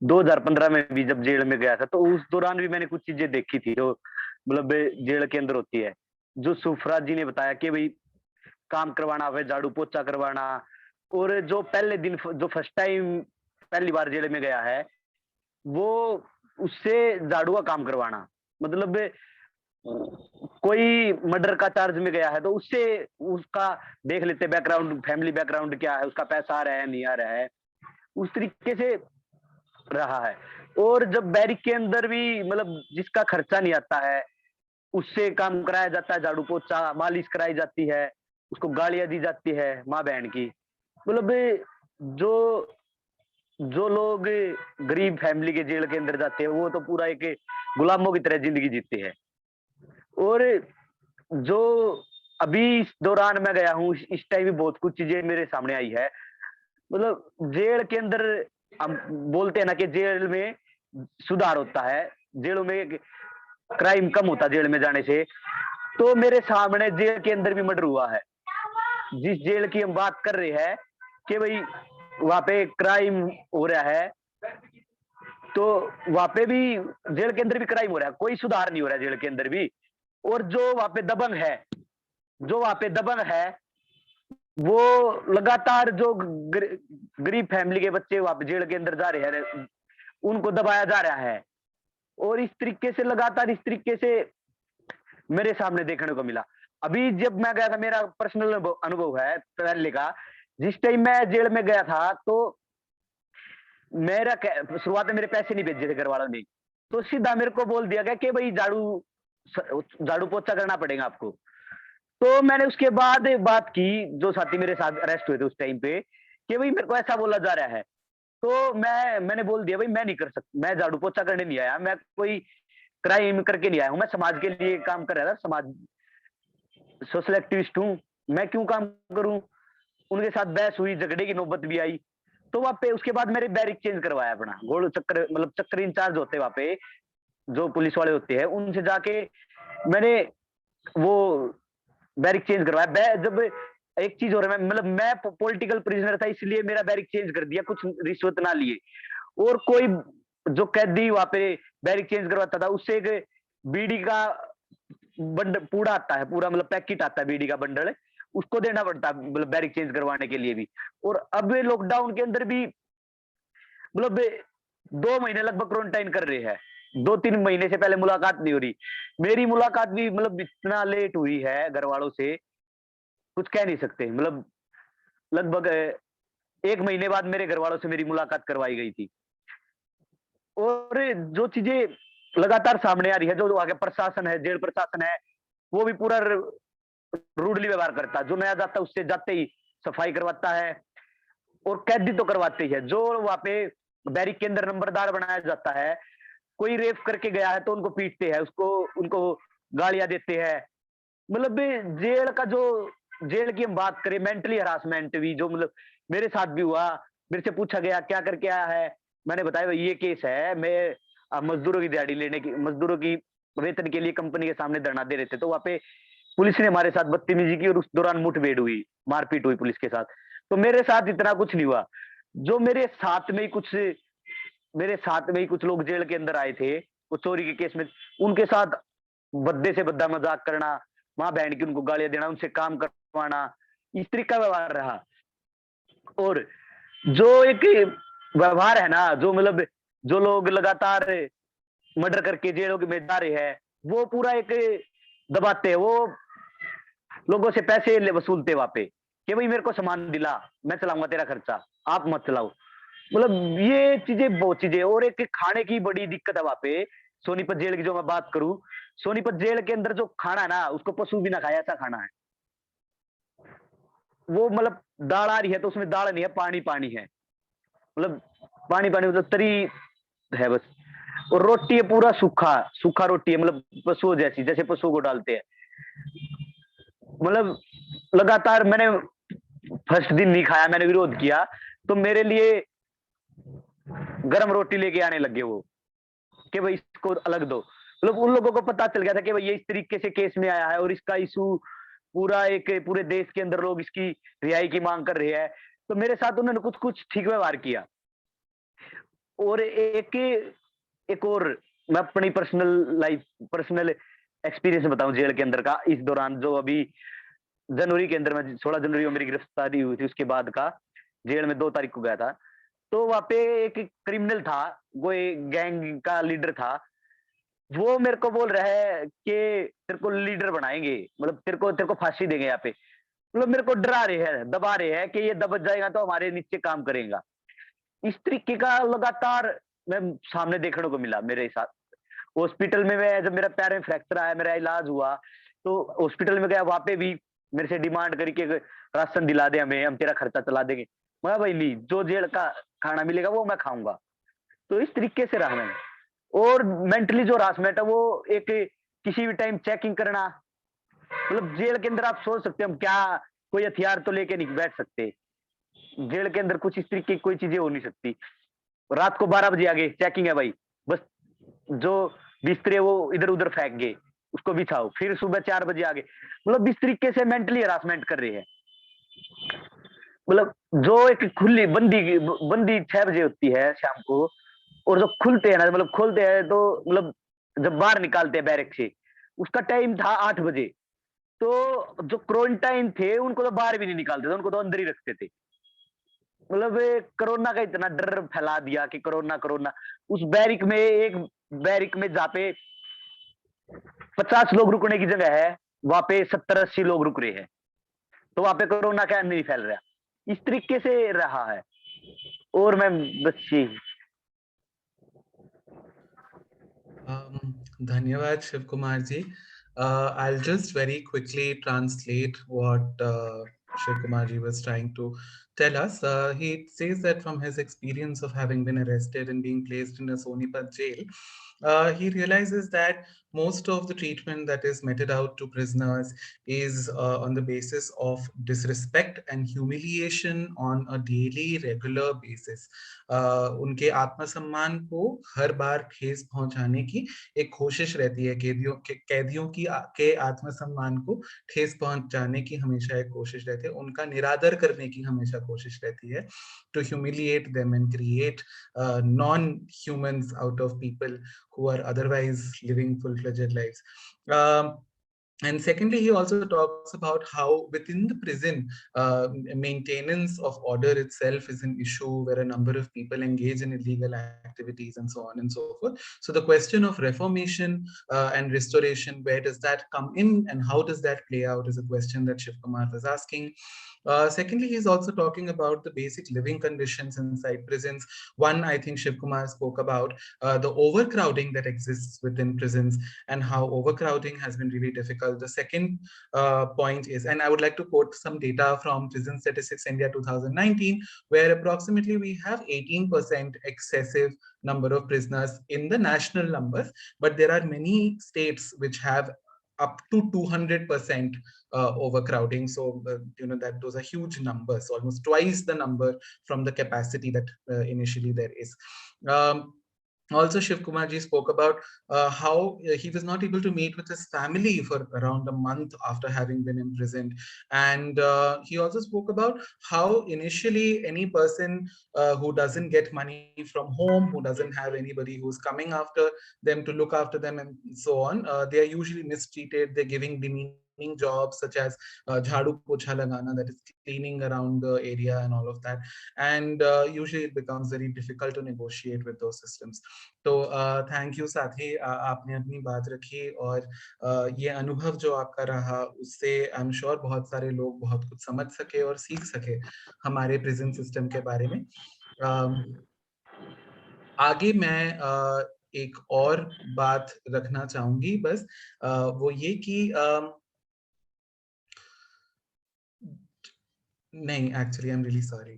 2015 में भी जब जेल में गया था तो उस दौरान भी मैंने कुछ चीजें देखी थी जो मतलब जेल के अंदर होती है, जो सुफराज जी ने बताया कि भाई काम करवाना है, झाड़ू पोछा करवाना। और जो पहले दिन जो फर्स्ट टाइम पहली बार जेल में गया है वो उससे झाड़ू का काम करवाना, मतलब कोई मर्डर का चार्ज में गया है तो उससे उसका देख लेते बैकग्राउंड, फैमिली बैकग्राउंड क्या है, उसका पैसा आ रहा है नहीं आ रहा है, उस तरीके से रहा है। और जब बैरिक के अंदर भी मतलब जिसका खर्चा नहीं आता है उससे काम कराया जाता है, झाड़ू पोछा मालिश कराई जाती है, उसको गालियां दी जाती है माँ बहन की। मतलब जो जो लोग गरीब फैमिली के जेल के अंदर जाते हैं वो तो पूरा एक गुलामों की तरह जिंदगी जीते हैं। और जो अभी इस दौरान मैं गया हूँ इस टाइम भी बहुत कुछ चीजें मेरे सामने आई है। मतलब जेल के अंदर हम बोलते हैं ना कि जेल में सुधार होता है, जेलों में क्राइम कम होता है जेल में जाने से। तो मेरे सामने जेल के अंदर भी मर्डर हुआ है। जिस जेल की हम बात कर रहे हैं कि भाई वहां पे क्राइम हो रहा है, तो वहां पे भी जेल के अंदर भी क्राइम हो रहा है, कोई सुधार नहीं हो रहा है जेल के अंदर भी। और जो वहां पे दबंग है, जो वहां पे दबंग है वो लगातार जो गरीब फैमिली के बच्चे वहां पे जेल के अंदर जा रहे हैं उनको दबाया जा रहा है। और इस तरीके से लगातार इस तरीके से मेरे सामने देखने को मिला। अभी जब मैं गया था, मेरा पर्सनल अनुभव है पहले का, जिस टाइम मैं जेल में गया था तो मेरा शुरुआत में मेरे पैसे नहीं भेजे थे घर वालों ने, तो सीधा मेरे को बोल दिया गया कि भाई झाड़ू पोछा करना पड़ेगा आपको। तो मैंने उसके बाद बात की जो साथी मेरे साथ अरेस्ट हुए थे उस टाइम पे कि भाई मेरे को ऐसा बोला जा रहा है। तो मैंने बोल दिया भाई मैं नहीं कर सकता, मैं झाड़ू पोछा करने नहीं आया, मैं कोई क्राइम करके नहीं आया हूँ, मैं समाज के लिए काम कर रहा था, समाज सोशल एक्टिविस्ट हूँ, मैं क्यों काम करूं। उनके साथ बहस हुई, झगड़े की नौबत भी आई। तो वहां पे उसके बाद मेरे बैरिक चेंज करवाया अपना, गोल चक्कर मतलब चक्कर इंचार्ज होते वहां पे जो पुलिस वाले होते हैं उनसे जाके मैंने वो बैरिक चेंज करवाया। जब एक चीज हो रहा है, मतलब मैं पॉलिटिकल प्रिजनर था इसलिए मेरा बैरिक चेंज कर दिया, कुछ रिश्वत ना लिए। और कोई जो कैदी वहां पे बैरिक चेंज करवाता था उससे एक बीड़ी का बंडल पूरा आता है, पूरा मतलब पैकेट आता है बीड़ी का बंडल, उसको देना पड़ता है मतलब बैरिक चेंज करवाने के लिए भी। और अब लॉकडाउन के अंदर भी मतलब 2 महीने लगभग क्वारंटाइन कर रहे हैं, 2-3 महीने से पहले मुलाकात नहीं हो रही। मेरी मुलाकात भी मतलब इतना लेट हुई है घर वालों से, कुछ कह नहीं सकते। मतलब लगभग 1 महीने बाद मेरे घर वालों से मेरी मुलाकात करवाई गई थी। और जो चीजें लगातार सामने आ रही है, जो आगे प्रशासन है, जेल प्रशासन है, वो भी पूरा रूडली व्यवहार करता है। जो नया जाता है उससे जाते ही सफाई करवाता है, और कैदी तो करवाते ही है। जो वहां पे बैरिक के अंदर नंबरदार बनाया जाता है, कोई रेप करके गया है तो उनको पीटते हैं, उसको उनको गालियां देते हैं। मतलब जेल का जो जेल की हम बात करें, मेंटली हरासमेंट भी जो मतलब मेरे साथ भी हुआ। मेरे से पूछा गया क्या करके आया है, मैंने बताया भाई ये केस है, मैं मजदूरों की दिहाड़ी लेने की, मजदूरों की वेतन के लिए कंपनी के सामने धरना दे रहे थे, तो वहां पे पुलिस ने हमारे साथ बदतमीजी की और उस दौरान मुठभेड़ हुई, मारपीट हुई पुलिस के साथ। तो मेरे साथ इतना कुछ नहीं हुआ। जो मेरे साथ में ही कुछ लोग जेल के अंदर आए थे वो चोरी के केस में, उनके साथ भद्दे से भद्दा मजाक करना, माँ बहन की उनको गालियां देना, उनसे काम करवाना, इस तरीके का व्यवहार रहा। और जो एक व्यवहार है ना, जो मतलब जो लोग लगातार मर्डर करके जेलों में जा रहे हैं, वो पूरा एक दबाते हैं, वो लोगों से पैसे वसूलते वहां पे कि भाई मेरे को सामान दिला, मैं चलाऊंगा तेरा खर्चा, आप मत चलाओ। मतलब ये चीजें बहुत चीजें। और एक खाने की बड़ी दिक्कत है वहां पे सोनीपत जेल की, जो मैं बात करूं, सोनीपत जेल के अंदर जो खाना है ना उसको पशु भी ना खाए ऐसा खाना है। वो मतलब दाल आ रही है तो उसमें दाल नहीं है, पानी पानी है, मतलब पानी पानी, मतलब तरी है बस। और रोटी है पूरा सूखा सूखा रोटी है, मतलब पशुओं जैसी, जैसे पशुओं को डालते हैं। मतलब लगातार मैंने फर्स्ट दिन नहीं खाया, मैंने विरोध किया तो मेरे लिए गरम रोटी लेके आने लगे वो कि भाई इसको अलग दो। मतलब उन लोगों को पता चल गया था कि भाई ये इस तरीके से केस में आया है और इसका इशू पूरे देश के अंदर लोग इसकी रिहाई की मांग कर रहे हैं। तो मेरे साथ उन्होंने कुछ कुछ ठीक व्यवहार किया। और एक और मैं अपनी पर्सनल एक्सपीरियंस बताऊं जेल के अंदर का, इस दौरान जो अभी जनवरी के अंदर में 16 जनवरी को मेरी गिरफ्तारी हुई थी, उसके बाद का जेल में 2 तारीख को गया था। तो वहां पे एक क्रिमिनल था, वो एक गैंग का लीडर था। वो मेरे को बोल रहा है कि तेरे को लीडर बनाएंगे, मतलब तेरे को फांसी देंगे यहाँ पे। मतलब मेरे को डरा रहे हैं, दबा रहे हैं कि ये दब जाएगा तो हमारे नीचे काम करेगा। इस तरीके का लगातार मैं सामने देखने को मिला मेरे साथ। हॉस्पिटल में मैं जब मेरा पैर में फ्रैक्चर आया, मेरा इलाज हुआ, तो हॉस्पिटल में गया, वहां पे भी मेरे से डिमांड करी कि राशन दिला दे हमें, हम तेरा खर्चा चला देंगे। मैं भाई नहीं, जो जेल का खाना मिलेगा वो मैं खाऊंगा। तो इस तरीके से रहा मैं। और मेंटली जो हरासमेंट है वो एक किसी भी टाइम चेकिंग करना, मतलब जेल के अंदर आप सोच सकते हैं हम क्या, कोई हथियार तो लेके नहीं बैठ सकते जेल के अंदर, कुछ इस तरीके की कोई चीजें हो नहीं सकती। रात को 12 बजे आगे चेकिंग है भाई, बस जो बिस्तरे वो इधर उधर फेंक गए उसको बिछाओ, फिर सुबह 4 बजे आगे। मतलब इस तरीके से मेंटली हरासमेंट कर रहे हैं। मतलब जो एक खुली बंदी 6 बजे होती है शाम को, और जो खुलते हैं ना, मतलब खोलते हैं तो मतलब जब बाहर निकालते हैं बैरक से, उसका टाइम था 8 बजे। तो जो क्वारंटाइन थे उनको तो बाहर भी नहीं निकालते थे, उनको तो अंदर ही रखते थे। मतलब कोरोना का इतना डर फैला दिया कि कोरोना कोरोना। उस बैरिक में, एक बैरिक में जहाँ पे 50 लोग रुकने की जगह है, वहां पे 70-80 लोग रुक रहे हैं। तो वहां पे कोरोना का नहीं फैल रहा, इस तरीके से रहा है। और मैं बस यही। धन्यवाद Shiv Kumar ji. I'll just very quickly translate what Shiv Kumar ji was trying to tell us. He says that from his experience of having been arrested and being placed in a Sonipat jail, he realizes that most of the treatment that is meted out to prisoners is on the basis of disrespect and humiliation on a daily, regular basis. उनके आत्मसम्मान को हर बार ठेस पहुंचाने की एक कोशिश रहती है, कैदियों के आत्मसम्मान को ठेस पहुंचाने की हमेशा एक कोशिश रहती है, उनका निरादर करने की हमेशा कोशिश रहती है, to humiliate them and create non-humans out of people who are otherwise living full-fledged lives. And secondly, he also talks about how within the prison, maintenance of order itself is an issue where a number of people engage in illegal activities and so on and so forth. So the question of reformation and restoration, where does that come in and how does that play out, is a question that Shiv Kumar was asking. Secondly, he's also talking about the basic living conditions inside prisons. One, I think Shiv Kumar spoke about the overcrowding that exists within prisons and how overcrowding has been really difficult. The second point is, and I would like to quote some data from Prison Statistics India 2019, where approximately we have 18% excessive number of prisoners in the national numbers, but there are many states which have up to 200% overcrowding. So that those are huge numbers, almost twice the number from the capacity that initially there is. Also, Shiv Kumar ji spoke about how he was not able to meet with his family for around a month after having been imprisoned. And he also spoke about how initially any person who doesn't get money from home, who doesn't have anybody who's coming after them to look after them and so on, they are usually mistreated. They're giving demeaning jobs such as jhadu pocha lagana, that is cleaning around the area and all of that, and usually it becomes very difficult to negotiate with those systems. तो thank you साथी, आपने अपनी बात रखी और ये अनुभव जो आपका रहा उससे आई एम श्योर बहुत सारे लोग बहुत कुछ समझ सके और सीख सके हमारे प्रिजन सिस्टम के बारे में. आगे मैं एक और बात रखना चाहूंगी, बस वो ये कि नहीं, actually I am really sorry,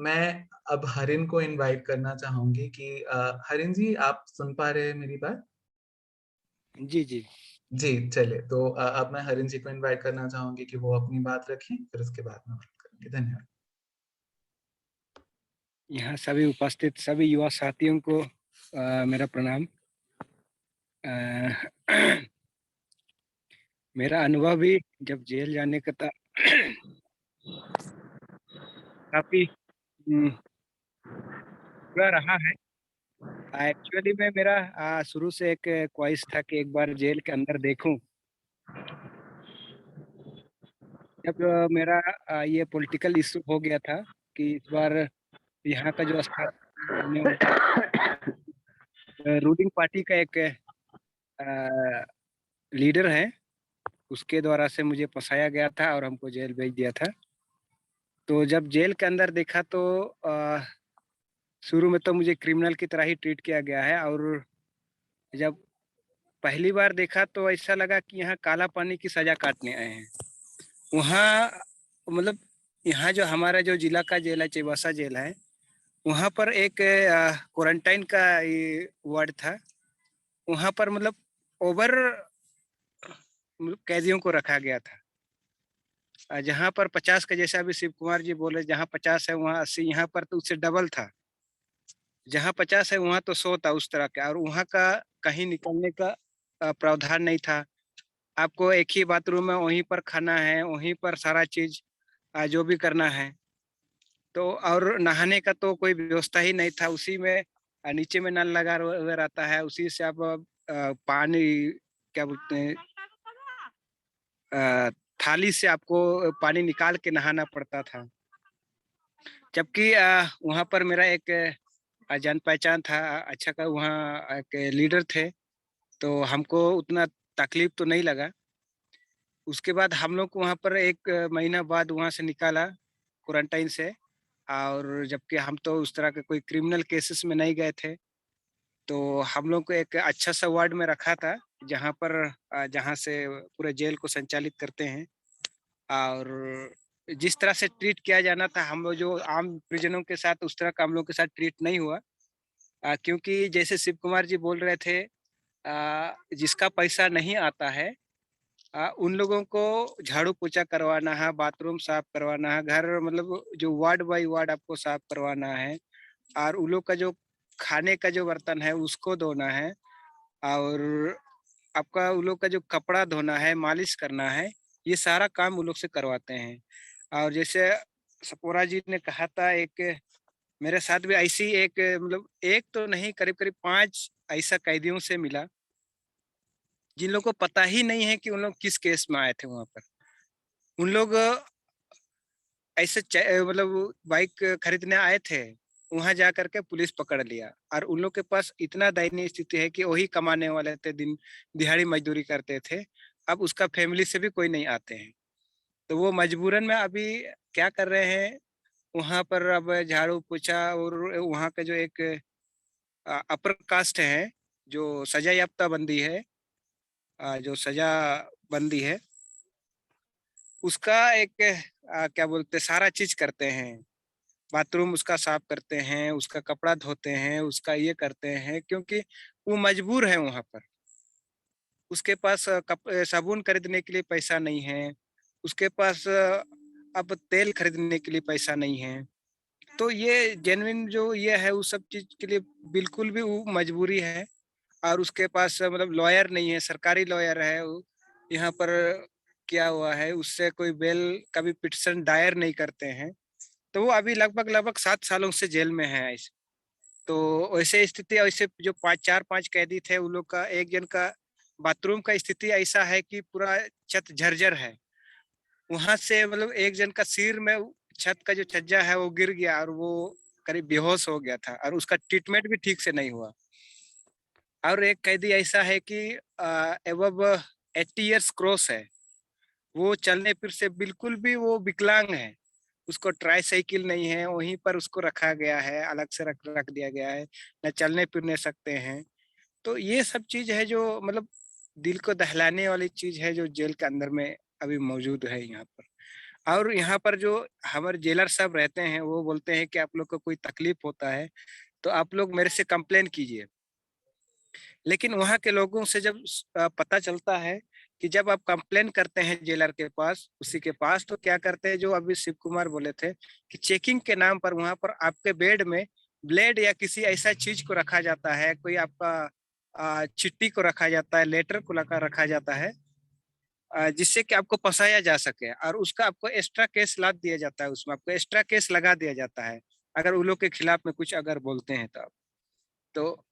मैं अब हरिन को इनवाइट करना चाहूंगी कि हरिन जी, आप सुन पा रहे हैं मेरी बात? जी जी जी, चलिए, तो अब मैं हरिन जी को इनवाइट करना चाहूंगी कि वो अपनी बात रखें, फिर उसके बाद में बात करेंगे. धन्यवाद. यहाँ सभी उपस्थित सभी युवा साथियों को मेरा प्रणाम. मेरा अनुभव भी जब जेल जाने का था काफी बुरा रहा है। एक्चुअली में मेरा शुरू से एक ख्वाहिश था कि एक बार जेल के अंदर देखूं। जब मेरा ये पॉलिटिकल इशू हो गया था कि इस बार यहाँ का जो रूलिंग पार्टी का एक लीडर है, उसके द्वारा से मुझे फंसाया गया था और हमको जेल भेज दिया था। तो जब जेल के अंदर देखा तो शुरू में तो मुझे क्रिमिनल की तरह ही ट्रीट किया गया है, और जब पहली बार देखा तो ऐसा लगा कि यहाँ काला पानी की सजा काटने आए हैं। वहाँ मतलब यहाँ जो हमारा जो जिला का जेल है, चेवासा जेल है, वहाँ पर एक क्वारंटाइन का वार्ड था। वहाँ पर मतलब ओवर कैदियों को रखा गया था। जहाँ पर 50 का, जैसा अभी शिव कुमार जी बोले, जहाँ 50 है वहाँ 80, यहाँ पर तो उससे डबल था। जहाँ 50 है वहाँ तो 100 था, उस तरह का। और वहाँ का कहीं निकलने का प्रावधान नहीं था। आपको एक ही बाथरूम में वहीं पर खाना है, वहीं पर सारा चीज जो भी करना है। तो और नहाने का तो कोई व्यवस्था ही नहीं था। उसी में नीचे में नल लगा हुआ रहता है, उसी से आप पानी, क्या बोलते हैं, थाली से आपको पानी निकाल के नहाना पड़ता था। जबकि वहाँ पर मेरा एक जान पहचान था अच्छा का, वहाँ एक लीडर थे, तो हमको उतना तकलीफ तो नहीं लगा। उसके बाद हम लोग को वहाँ पर 1 महीना बाद वहाँ से निकाला क्वारंटाइन से। और जबकि हम तो उस तरह के कोई क्रिमिनल केसेस में नहीं गए थे, तो हम लोग को एक अच्छा सा वार्ड में रखा था, जहाँ पर जहाँ से पूरे जेल को संचालित करते हैं। और जिस तरह से ट्रीट किया जाना था हम लोग जो आम प्रिजनों के साथ, उस तरह का हम लोग के साथ ट्रीट नहीं हुआ। क्योंकि जैसे शिव कुमार जी बोल रहे थे, जिसका पैसा नहीं आता है उन लोगों को झाड़ू पोछा करवाना है, बाथरूम साफ करवाना है, घर मतलब जो वार्ड बाई वार्ड आपको साफ करवाना है, और उन लोग का जो खाने का जो बर्तन है उसको धोना है, और आपका उन लोग का जो कपड़ा धोना है, मालिश करना है, ये सारा काम उन लोग से करवाते हैं। और जैसे सपोरा जी ने कहा था, एक मेरे साथ भी ऐसी एक मतलब एक तो नहीं, करीब करीब 5 ऐसा कैदियों से मिला जिन लोगों को पता ही नहीं है कि उन लोग किस केस में आए थे वहां पर। उन लोग ऐसे मतलब बाइक खरीदने आए थे, वहां जा करके पुलिस पकड़ लिया। और उन लोग के पास इतना दयनीय स्थिति है कि वही कमाने वाले थे, दिन दिहाड़ी मजदूरी करते थे। अब उसका फैमिली से भी कोई नहीं आते हैं, तो वो मजबूरन में अभी क्या कर रहे हैं, वहां पर अब झाड़ू पोछा। और वहाँ का जो एक अपर कास्ट है, जो सजा याफ्ता बंदी है, जो सजा बंदी है, उसका एक क्या बोलते, सारा चीज करते हैं। बाथरूम उसका साफ करते हैं, उसका कपड़ा धोते हैं, उसका ये करते हैं, क्योंकि वो मजबूर है वहां पर। उसके पास साबुन खरीदने के लिए पैसा नहीं है, उसके पास अब तेल खरीदने के लिए पैसा नहीं है। तो ये जेन्युइन जो ये है, उस सब चीज के लिए बिल्कुल भी वो मजबूरी है। और उसके पास मतलब लॉयर नहीं है, सरकारी लॉयर है वो। यहाँ पर क्या हुआ है, उससे कोई बेल कभी पिटिशन दायर नहीं करते हैं। तो वो अभी लगभग लगभग 7 सालों से जेल में है ऐसे। तो वैसे स्थिति, ऐसे जो 4-5 कैदी थे, उन लोग का एक जन का बाथरूम का स्थिति ऐसा है कि पूरा छत झरझर है। वहां से मतलब एक जन का सिर में छत का जो छज्जा है वो गिर गया, और वो करीब बेहोश हो गया था, और उसका ट्रीटमेंट भी ठीक से नहीं हुआ। और एक कैदी ऐसा है कि एबव 80 ईयर्स क्रॉस है, वो चलने फिर से बिल्कुल भी वो विकलांग है। उसको ट्राई साइकिल नहीं है, वहीं पर उसको रखा गया है, अलग से रख रख दिया गया है, न चलने फिरने सकते हैं। तो ये सब चीज है जो मतलब दिल को दहलाने वाली चीज है, जो जेल के अंदर में अभी मौजूद है यहाँ पर। और यहाँ पर जो हमारे जेलर साहब रहते हैं, वो बोलते हैं कि आप लोग को कोई तकलीफ होता है तो आप लोग मेरे से कंप्लेन कीजिए। लेकिन वहाँ के लोगों से जब पता चलता है कि जब आप कंप्लेन करते हैं जेलर के पास, उसी के पास, तो क्या करते हैं, जो अभी शिव कुमार बोले थे कि चेकिंग के नाम पर वहाँ पर आपके बेड में ब्लेड या किसी ऐसा चीज को रखा जाता है, कोई आपका चिट्ठी को रखा जाता है, लेटर को रखा जाता है, जिससे कि आपको फंसाया जा सके, और उसका आपको एक्स्ट्रा केस लाद दिया जाता है, उसमें आपको एक्स्ट्रा केस लगा दिया जाता है अगर उन लोग के खिलाफ में कुछ अगर बोलते हैं तो आप। तो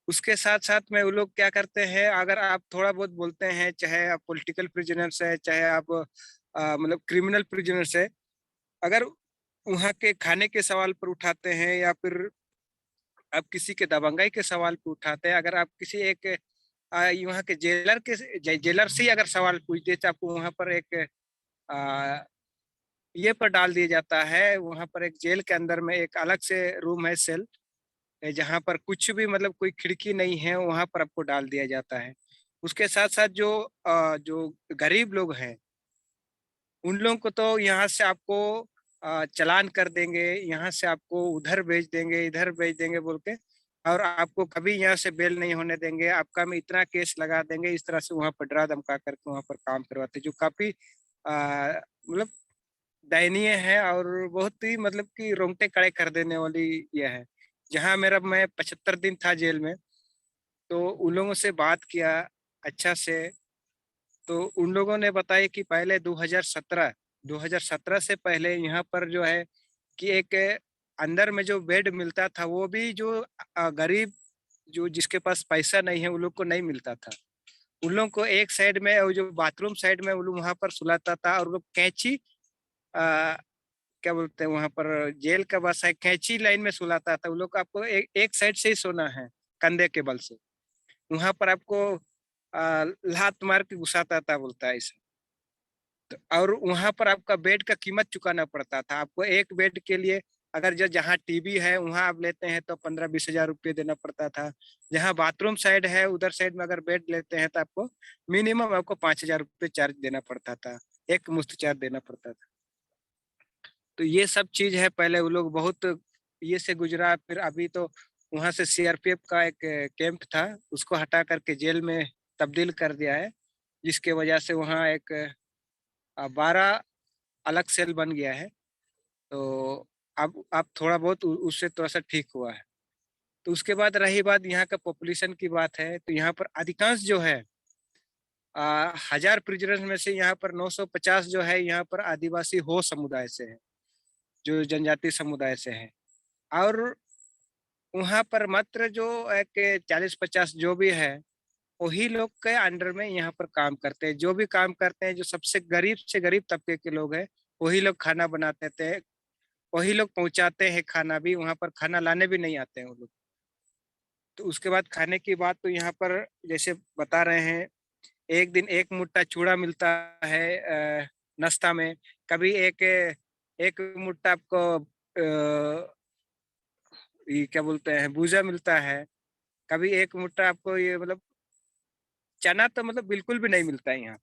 उसके साथ साथ में वो लोग क्या करते हैं, अगर आप थोड़ा बहुत बोलते हैं, चाहे आप पॉलिटिकल प्रिजनर्स है, चाहे आप मतलब क्रिमिनल प्रिजनर्स है, अगर वहाँ के खाने के सवाल पर उठाते हैं या फिर आप किसी के दबंगाई के सवाल पर उठाते हैं, अगर आप किसी एक वहाँ के जेलर से ही अगर सवाल पूछते तो आपको वहाँ पर एक आ, ये पर डाल दिया जाता है। वहाँ पर एक जेल के अंदर में एक अलग से रूम है, सेल, जहाँ पर कुछ भी मतलब कोई खिड़की नहीं है, वहाँ पर आपको डाल दिया जाता है। उसके साथ साथ जो गरीब लोग हैं, उन लोगों को तो यहाँ से आपको चालान कर देंगे, यहाँ से आपको उधर भेज देंगे, इधर भेज देंगे बोल के, और आपको कभी यहाँ से बेल नहीं होने देंगे, आपका में इतना केस लगा देंगे। इस तरह से वहाँ पर डरा धमका करके वहाँ पर काम करवाते, जो काफी मतलब दयनीय है और बहुत ही मतलब कि रोंगटे खड़े कर देने वाली यह है। जहाँ मैं 75 दिन था जेल में, तो उन लोगों से बात किया अच्छा से, तो उन लोगों ने बताया कि पहले 2017 से पहले यहाँ पर जो है कि एक अंदर में जो बेड मिलता था, वो भी जो गरीब, जो जिसके पास पैसा नहीं है, उन लोग को नहीं मिलता था। उन लोग को एक साइड में, और जो बाथरूम साइड में, उन लोग वहां पर सुलाता था, और लोग कैंची क्या बोलते हैं वहां पर, जेल का बस है, कैंची लाइन में सुलाता था। उन लोग को आपको एक साइड से ही सोना है, कंधे के बल से। वहां पर आपको लात मार के घुसाता था, बोलता है ऐसा। तो और वहां पर आपका बेड का कीमत चुकाना पड़ता था आपको। एक बेड के लिए अगर जो जहाँ टीवी है वहां आप लेते हैं तो 15-20 हजार रुपये देना पड़ता था। जहाँ बाथरूम साइड है उधर साइड में अगर बेड लेते हैं तो आपको मिनिमम आपको 5,000 रुपये चार्ज देना पड़ता था, एक मुश्त चार्ज देना पड़ता था। तो ये सब चीज है, पहले वो लोग बहुत ये से गुजरा। फिर अभी तो वहां से सीआरपीएफ का एक कैंप था, उसको हटा करके जेल में तब्दील कर दिया है, जिसके वजह से वहाँ एक 12 अलग सेल बन गया है। तो अब थोड़ा बहुत उससे थोड़ा सा ठीक हुआ है। तो उसके बाद रही बात यहाँ का पॉपुलेशन की बात है, तो यहाँ पर अधिकांश जो है 1000 प्रिजनर्स में से यहाँ पर 950 जो है यहाँ पर आदिवासी हो समुदाय से है, जो जनजाति समुदाय से है। और वहाँ पर मात्र जो एक 40-50 जो भी है, वही लोग के अंडर में यहाँ पर काम करते हैं। जो भी काम करते हैं, जो सबसे गरीब तबके के लोग हैं, वही लोग खाना बनाते थे, वही लोग पहुंचाते हैं खाना भी। वहाँ पर खाना लाने भी नहीं आते हैं वो लोग। तो उसके बाद खाने की बात, तो यहाँ पर जैसे बता रहे हैं, एक दिन एक मुट्ठा चूड़ा मिलता है नाश्ता में, कभी एक एक मुट्ठा आपको ये क्या बोलते हैं भूजा मिलता है, कभी एक मुट्ठा आपको ये मतलब चना तो मतलब बिल्कुल भी नहीं मिलता है यहाँ।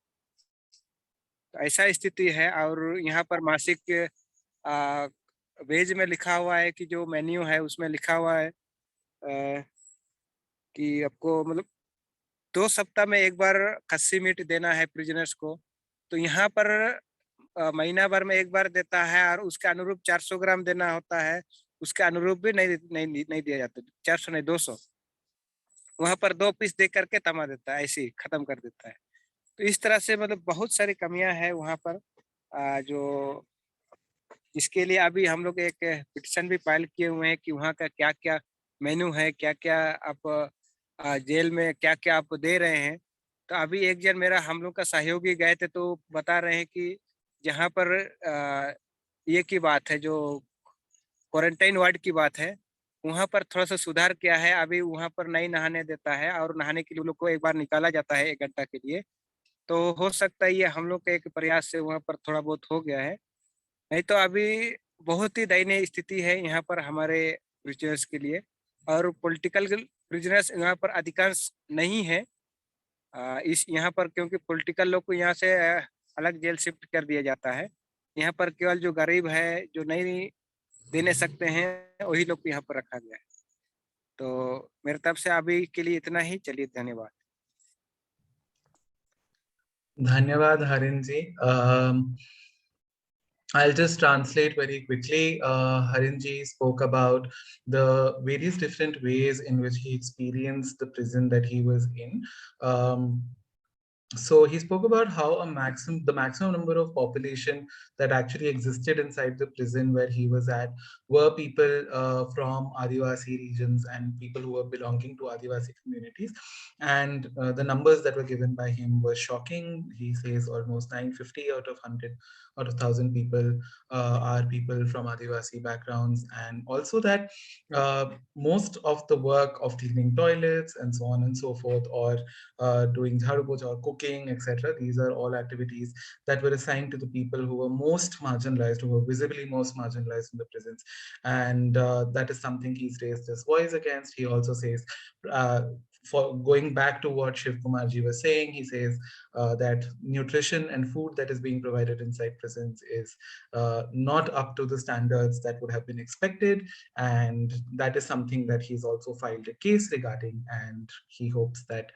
तो ऐसा स्थिति है। और यहाँ पर मासिक वेज में लिखा हुआ है कि जो मेन्यू है उसमें लिखा हुआ है कि आपको मतलब 2 सप्ताह में एक बार खस्सी मीट देना है प्रिजनर्स को। तो यहाँ पर महीना भर में एक बार देता है, और उसके अनुरूप 400 ग्राम देना होता है। उसके अनुरूप भी नहीं दिया जाता, 400 नहीं 200। वहां पर 2 पीस दे करके तमा देता है, ऐसे ही खत्म कर देता है। तो इस तरह से मतलब बहुत सारी कमियां हैं वहां पर, जो इसके लिए अभी हम लोग एक पिटिशन भी फाइल किए हुए हैं कि वहाँ का क्या क्या मेन्यू है, क्या क्या आप जेल में क्या क्या आप दे रहे हैं। तो अभी एक जन मेरा हम लोग का सहयोगी गए थे, तो बता रहे हैं कि जहाँ पर ये की बात है, जो क्वारंटाइन वार्ड की बात है, वहाँ पर थोड़ा सा सुधार किया है। अभी वहाँ पर नहीं नहाने देता है, और नहाने के लिए लोग को एक बार निकाला जाता है 1 घंटा के लिए। तो हो सकता है ये हम लोग के एक प्रयास से वहाँ पर थोड़ा बहुत हो गया है, नहीं तो अभी बहुत ही दयनीय स्थिति है यहाँ पर हमारे प्रिजनर्स के लिए। और पॉलिटिकल प्रिजनर्स यहाँ पर अधिकांश नहीं है इस यहाँ पर, क्योंकि पॉलिटिकल लोग को यहाँ से अलग जेल शिफ्ट कर दिया जाता है। यहाँ पर केवल जो गरीब है, जो नहीं देने सकते हैं, वही लोग को यहाँ पर रखा गया है। तो मेरे तरफ से अभी के लिए इतना ही। चलिए, धन्यवाद। धन्यवाद हरिन जी। I'll just translate very quickly. Harin ji spoke about the various different ways in which he experienced the prison that he was in. So he spoke about how the maximum number of population that actually existed inside the prison where he was at were people from Adivasi regions and people who were belonging to Adivasi communities. And the numbers that were given by him were shocking. He says almost 950 out of 100 out of 1,000 people are people from Adivasi backgrounds. And also that most of the work of cleaning toilets and so on and so forth, or doing jharu pocha or cooking, etc. These are all activities that were assigned to the people who were most marginalized, who were visibly most marginalized in the prisons. And that is something he's raised his voice against. He also says, for going back to what Shiv Kumar ji was saying, he says that nutrition and food that is being provided inside prisons is not up to the standards that would have been expected. And that is something that he's also filed a case regarding, and he hopes that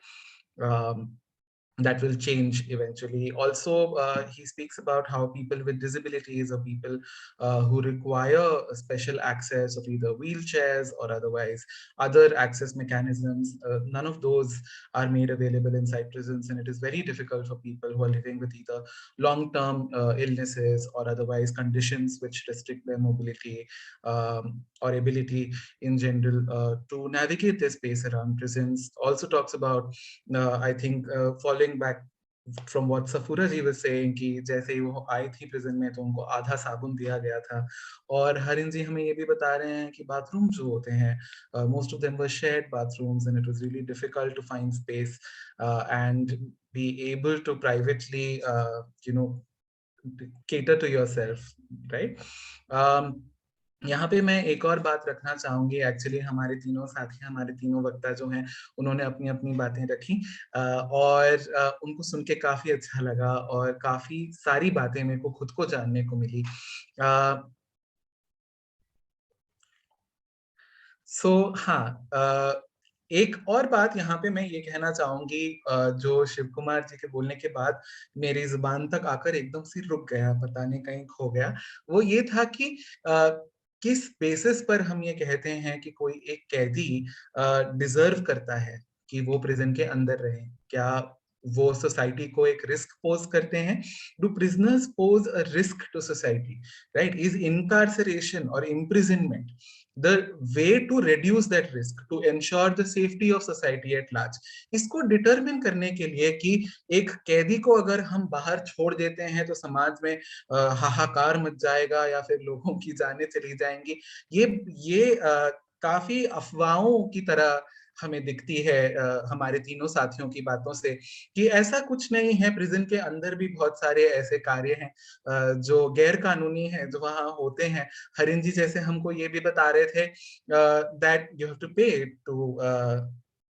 that will change eventually. Also, he speaks about how people with disabilities or people who require special access of either wheelchairs or otherwise other access mechanisms, none of those are made available inside prisons, and it is very difficult for people who are living with either long-term illnesses or otherwise conditions which restrict their mobility or ability in general to navigate their space around prisons. Also talks about, I think, following back from what Safura ji was saying, कि जैसे ही वो आई थी prison में तो उनको आधा साबुन दिया गया था, और हरिन जी हमें ये भी बता रहे हैं कि बाथरूम जो होते हैं, most of them were shared bathrooms, and it was really difficult to find space and be able to privately, cater to yourself, right? यहाँ पे मैं एक और बात रखना चाहूंगी। एक्चुअली हमारे तीनों साथी, हमारे तीनों वक्ता जो हैं, उन्होंने अपनी अपनी बातें रखी और उनको सुन के काफी अच्छा लगा और काफी सारी बातें मेरे को खुद को जानने को मिली। हाँ, एक और बात यहाँ पे मैं ये कहना चाहूंगी, जो शिव कुमार जी के बोलने के बाद मेरी जुबान तक आकर एकदम से रुक गया, पता नहीं कहीं खो गया, वो ये था कि किस बेसिस पर हम ये कहते हैं कि कोई एक कैदी डिजर्व करता है कि वो प्रिजन के अंदर रहे। क्या वो सोसाइटी को एक रिस्क पोज करते हैं? Do prisoners pose a risk to society, right? Is incarceration और imprisonment the way to reduce that risk, to ensure the safety of society at large? इसको डिटरमिन करने के लिए कि एक कैदी को अगर हम बाहर छोड़ देते हैं तो समाज में हाहाकार मच जाएगा या फिर लोगों की जानें चली जाएंगी, ये काफी अफवाहों की तरह हमें दिखती है हमारे तीनों साथियों की बातों से, कि ऐसा कुछ नहीं है। प्रिजन के अंदर भी बहुत सारे ऐसे कार्य हैं जो गैर कानूनी हैं, जो वहां होते हैं। हरिन जी जैसे हमको ये भी बता रहे थे दैट यू हैव टू पे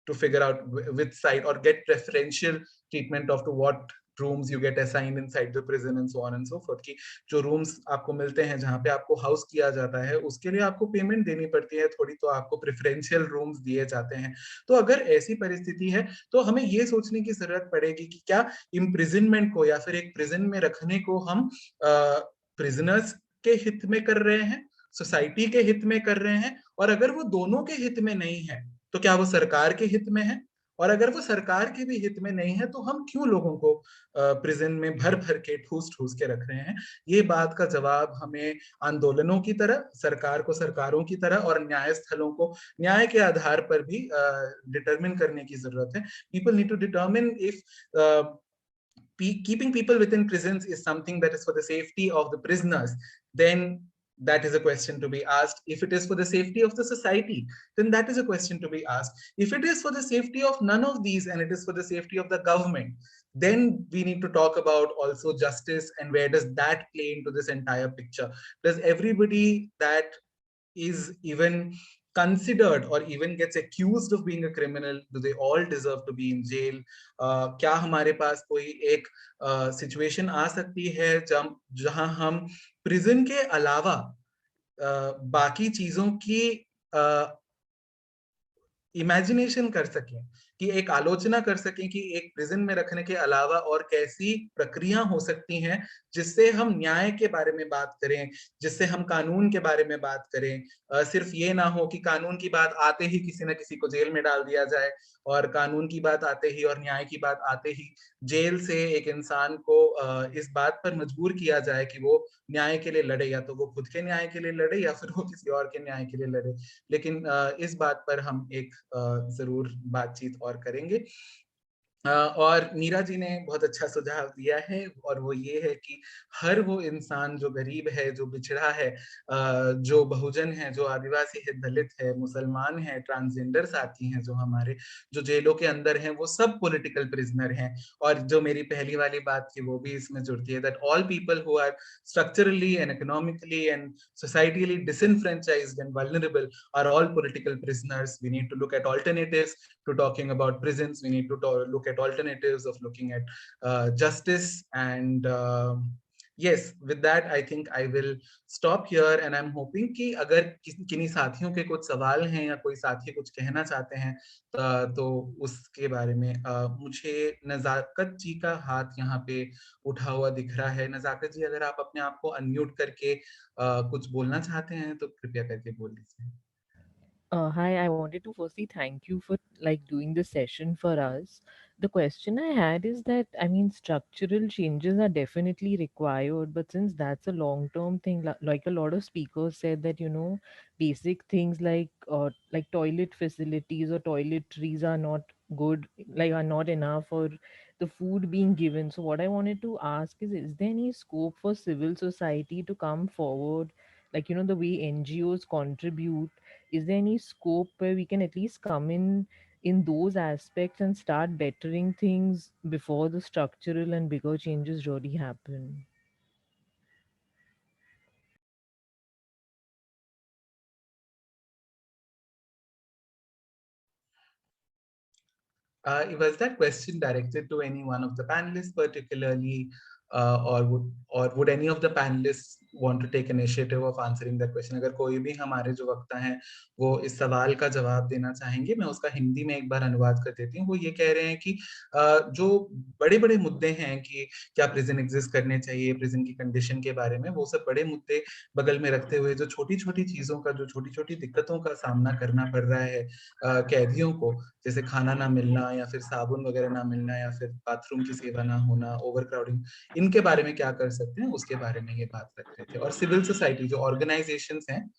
to figure out which side or get preferential treatment of to what rooms you get assigned inside the prison and so on and so forth, कि जो rooms आपको मिलते हैं जहाँ पे आपको हाउस किया जाता है उसके लिए आपको पेमेंट देनी पड़ती है थोड़ी, तो आपको प्रेफरेंशियल रूम्स दिए जाते हैं। तो अगर ऐसी परिस्थिति है तो हमें ये सोचने की जरूरत पड़ेगी कि क्या इम्प्रिजनमेंट को या फिर एक प्रिजन में रखने को हम प्रिजनर्स के हित में कर रहे हैं, सोसाइटी के हित में कर रहे हैं, और अगर वो दोनों के हित में नहीं है तो क्या वो सरकार के हित में है? और अगर वो सरकार के भी हित में नहीं है तो हम क्यों लोगों को प्रिजन में भर भर के ठूस ठूस के रख रहे हैं? ये बात का जवाब हमें आंदोलनों की तरह, सरकार को सरकारों की तरह और न्याय स्थलों को न्याय के आधार पर भी डिटरमिन करने की जरूरत है। People need to determine if keeping people within prisons is something that is for the safety of the prisoners, then that is a question to be asked. If it is for the safety of the society, then that is a question to be asked. If it is for the safety of none of these and it is for the safety of the government, then we need to talk about also justice and where does that play into this entire picture. Does everybody that is even considered or even gets accused of being a criminal, do they all deserve to be in jail? क्या हमारे पास कोई एक situation आ सकती है जहां हम prison के अलावा बाकी चीजों की इमेजिनेशन कर सकें कि एक आलोचना कर सकें कि एक प्रिजन में रखने के अलावा और कैसी प्रक्रिया हो सकती हैं जिससे हम न्याय के बारे में बात करें, जिससे हम कानून के बारे में बात करें। सिर्फ ये ना हो कि कानून की बात आते ही किसी न किसी को जेल में डाल दिया जाए, और कानून की बात आते ही और न्याय की बात आते ही जेल से एक इंसान को इस बात पर मजबूर किया जाए कि वो न्याय के लिए लड़े, या तो वो खुद के न्याय के लिए लड़े या फिर वो किसी और के न्याय के लिए लड़े। लेकिन इस बात पर हम एक जरूर बातचीत और करेंगे। और मीरा जी ने बहुत अच्छा सुझाव दिया है, और वो ये है कि हर वो इंसान जो गरीब है, जो बिछड़ा है, जो बहुजन है, जो आदिवासी है, दलित है, मुसलमान है, ट्रांसजेंडर साथी हैं जो हमारे, जो जेलों के अंदर हैं, वो सब पॉलिटिकल प्रिजनर हैं। और जो मेरी पहली वाली बात थी वो भी इसमें जुड़ती है, that all people who are structurally and economically and societally disenfranchised and vulnerable are all political prisoners. We need to look at alternatives to talking about prisons. We need to look at alternatives of looking at justice. And yes, with that, I think I will stop here. And I'm hoping कि अगर किन्हीं साथियों के कुछ सवाल हैं या कोई साथी कुछ कहना चाहते हैं तो उसके बारे में मुझे नजाकत जी का हाथ यहाँ पे उठा हुआ दिख रहा है। नजाकत जी, अगर आप अपने आप को अनम्यूट करके कुछ बोलना चाहते हैं तो कृपया करके बोल लीजिए। Hi, I wanted to firstly thank you for like doing this session for us. The question I had is that I mean structural changes are definitely required, but since that's a long-term thing, like a lot of speakers said that basic things like toilet facilities or toiletries are not good, like are not enough, or the food being given. So what I wanted to ask is there any scope for civil society to come forward, like the way NGOs contribute? Is there any scope where we can at least come in those aspects and start bettering things before the structural and bigger changes really happen? Was that question directed to any one of the panelists particularly, or would any of the panelists want to take initiative of answering that question? अगर कोई भी हमारे जो वक्ता हैं वो इस सवाल का जवाब देना चाहेंगे, मैं उसका हिंदी में एक बार अनुवाद कर देती हूँ। वो ये कह रहे हैं कि जो बड़े बड़े मुद्दे हैं कि क्या प्रिजन एग्जिस्ट करने चाहिए, प्रिजन की कंडीशन के बारे में, वो सब बड़े मुद्दे बगल में रखते हुए जो छोटी छोटी चीजों का, जो छोटी छोटी दिक्कतों का सामना करना पड़ रहा है कैदियों को, जैसे खाना ना मिलना या फिर साबुन वगैरह ना मिलना या फिर बाथरूम की सेवा ना होना, ओवर क्राउडिंग, इनके बारे में क्या कर सकते हैं उसके बारे में ये बात रख रहे थे। और सिविल सोसाइटी जो ऑर्गेनाइजेशंस हैं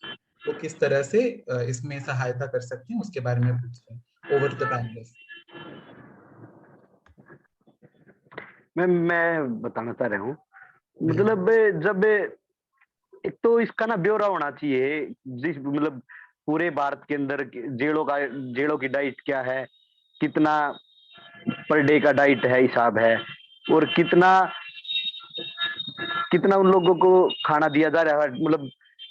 वो किस तरह से इसमें सहायता कर सकती हैं उसके बारे में पूछ रहे हैं। Over to the panelist. मैं बताना चाह रहा हूँ, मतलब जब एक तो इसका ना ब्यौरा होना चाहिए, जिस मतलब पूरे भारत के अंदर जेलों की डाइट क्या है, कितना पर डे का डाइट है, हिसाब है, और कितना उन लोगों को खाना दिया जा रहा है, मतलब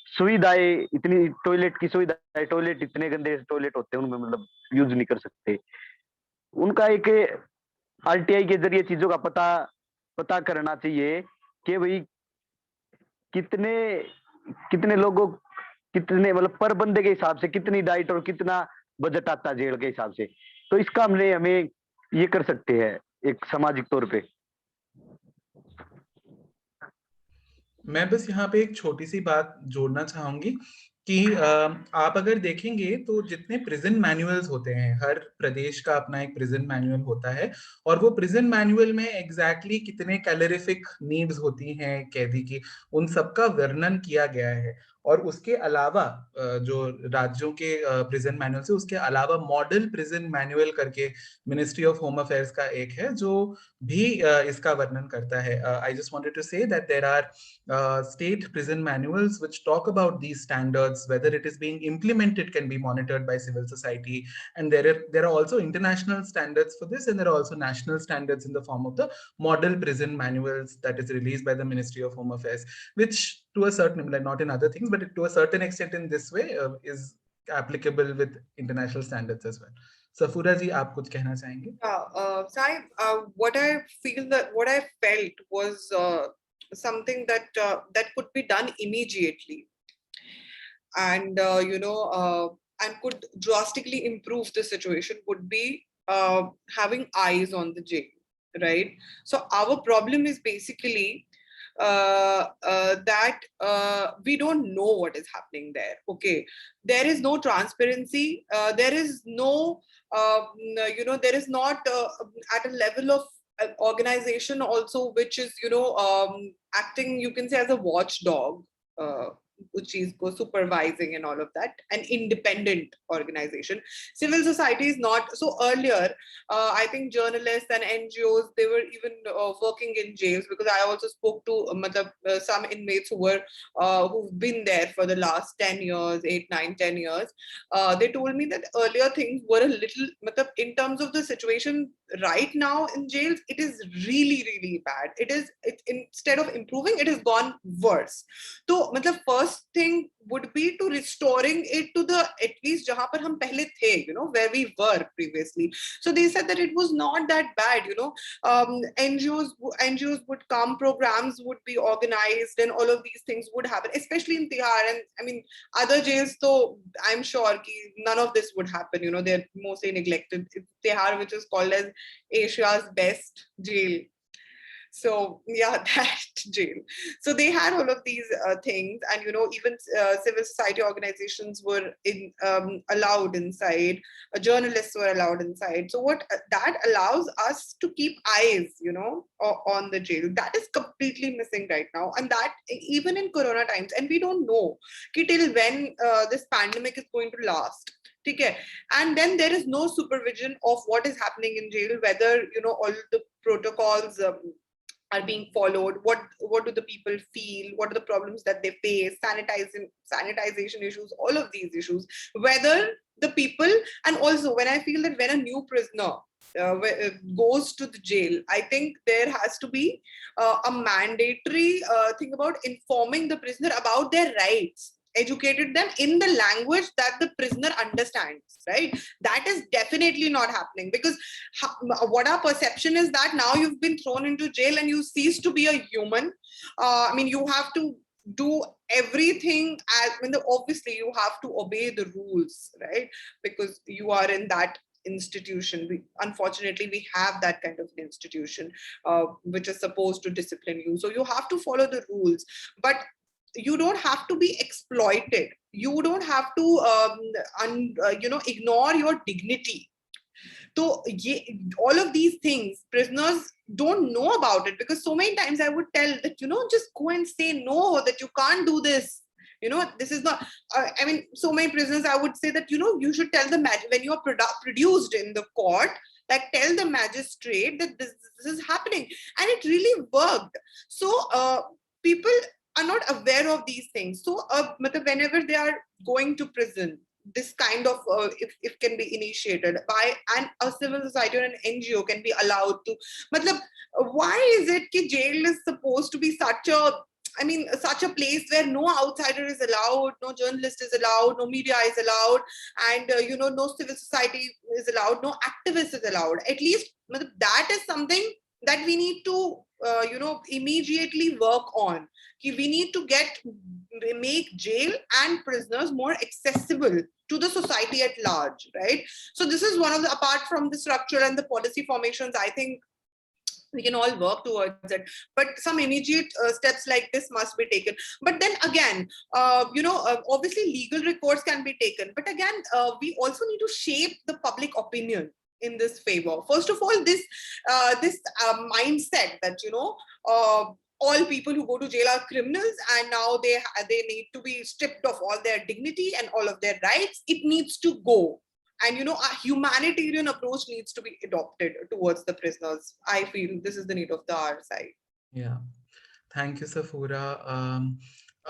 सुविधाएं, इतनी टॉयलेट की सुविधा, टॉयलेट इतने गंदे टॉयलेट होते हैं उनमें मतलब यूज नहीं कर सकते। उनका एक आरटीआई के जरिए चीजों का पता करना चाहिए कि भाई कितने लोगों, कितने मतलब पर बंदे के हिसाब से कितनी डाइट और कितना बजट आता है जेल के हिसाब से। तो इसका हमें ये कर सकते हैं एक सामाजिक तौर पे। मैं बस यहाँ पे एक छोटी सी बात जोड़ना चाहूंगी कि आप अगर देखेंगे तो जितने प्रिजन मैनुअल्स होते हैं, हर प्रदेश का अपना एक प्रिजन मैनुअल होता है, और वो प्रिजन मैनुअल में एग्जैक्टली कितने कैलोरिफिक नीड्स होती हैं कैदी की, उन सबका वर्णन किया गया है। और उसके अलावा जो राज्यों के प्रिजन मैनुअल से उसके अलावा मॉडल प्रिजन मैनुअल करके मिनिस्ट्री ऑफ होम अफेयर्स का एक है जो भी इसका वर्णन करता है। I just wanted to say that there are state prison manuals which talk about these standards. Whether it is being implemented can be monitored by civil society, and there are also international standards for this, and there are also national standards in the form of the model prison manuals that is released by the Ministry of Home Affairs, which to a certain, like not in other things, but to a certain extent in this way is applicable with international standards as well. Safoora ji, आप कुछ कहना चाहेंगे? what I felt was something that could be done immediately, and and could drastically improve the situation would be having eyes on the jail, right? So our problem is basically that we don't know what is happening there. Okay, there is no transparency. There is no, there is not at a level of organization also, which is, acting, you can say, as a watchdog, which is supervising and all of that, an independent organization. Civil society is not. So earlier, I think journalists and NGOs, they were even working in jails, because I also spoke to some inmates who've been there for the last 10 years, 8, 9, 10 years. They told me that earlier things were a little, in terms of the situation right now in jails, it is really, really bad. It's instead of improving, it has gone worse. So first thing would be to restoring it to the, at least jahan par hum pehle the, where we were previously. So they said that it was not that bad, NGOs would come, programs would be organized, and all of these things would happen, especially in Tihar. And I mean, other jails, so I'm sure none of this would happen, they're mostly neglected. Tihar, which is called as Asia's best jail. So yeah, that jail. So they had all of these things, and even civil society organizations were allowed inside. Journalists were allowed inside. So what that allows us to keep eyes, on the jail. That is completely missing right now, and that even in Corona times, and we don't know till when this pandemic is going to last. Okay. And then there is no supervision of what is happening in jail, whether all the protocols are being followed, what do the people feel, what are the problems that they face, sanitization issues, all of these issues, whether the people. And also, when I feel that when a new prisoner goes to the jail, I think there has to be a mandatory thing about informing the prisoner about their rights, educated them in the language that the prisoner understands, right? That is definitely not happening, because what our perception is that now you've been thrown into jail and you cease to be a human. I mean, you have to do everything obviously you have to obey the rules, right? Because you are in that institution. Unfortunately, we have that kind of institution which is supposed to discipline you. So you have to follow the rules, but you don't have to be exploited. You don't have to ignore your dignity. So all of these things, prisoners don't know about it, because so many times I would tell that, just go and say no, that you can't do this. This is not, I mean, so many prisoners, I would say that, you should tell the when you are produced in the court, like tell the magistrate that this is happening. And it really worked. So people are not aware of these things. So whenever they are going to prison, this kind of if can be initiated by a civil society or an NGO can be allowed to. Why is it that jail is supposed to be such a place where no outsider is allowed, no journalist is allowed, no media is allowed, and no civil society is allowed, no activist is allowed? At least that is something that we need to immediately work on. We need to make jail and prisoners more accessible to the society at large, right? So this is one of the, apart from the structure and the policy formations, I think we can all work towards it, but some immediate steps like this must be taken. But then again, obviously legal recourse can be taken, but again, we also need to shape the public opinion in this favor. First of all, this mindset that all people who go to jail are criminals, and now they need to be stripped of all their dignity and all of their rights. It needs to go, and a humanitarian approach needs to be adopted towards the prisoners. I feel this is the need of the hour side. Yeah, thank you, Safura.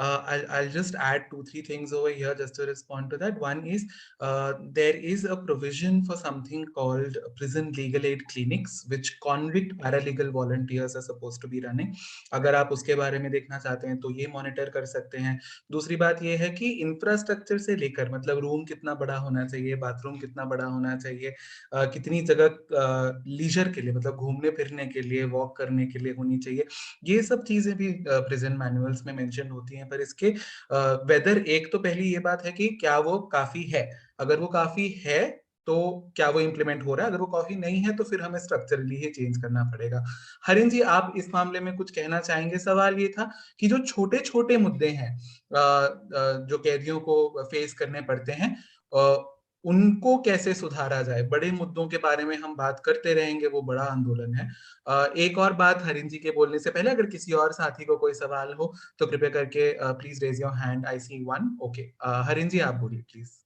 I'll just add 2-3 things over here just to respond to that. One is there is a provision for something called prison legal aid clinics, which convict paralegal volunteers are supposed to be running. अगर आप उसके बारे में देखना चाहते हैं तो ये मॉनिटर कर सकते हैं. दूसरी बात ये है कि इंफ्रास्ट्रक्चर से लेकर, मतलब रूम कितना बड़ा होना चाहिए, बाथरूम कितना बड़ा होना चाहिए, कितनी जगह लीजर के लिए, मतलब घूमने फिरने के लिए, वॉक करने के लिए होनी चाहिए, ये सब चीजें भी प्रिजन मैनुअल्स में मेंशन होती हैं. पर इसके वेदर, एक तो पहली ये बात है कि क्या वो काफी है. अगर वो काफी है तो क्या वो इम्प्लीमेंट हो रहा है? अगर वो काफी नहीं है तो फिर हमें स्ट्रक्चरली ही चेंज करना पड़ेगा। हरिन जी, आप इस मामले में कुछ कहना चाहेंगे? सवाल ये था कि जो छोटे छोटे मुद्दे हैं जो कैदियों को फेस करने पड़ते हैं, उनको कैसे सुधारा जाए? बड़े मुद्दों के बारे में हम बात करते रहेंगे, वो बड़ा आंदोलन है। एक और बात हरिन जी के बोलने से पहले, अगर किसी और साथी को कोई सवाल हो तो कृपया करके please raise your hand. I see one. Okay, Harin ji आप बोलिए प्लीज।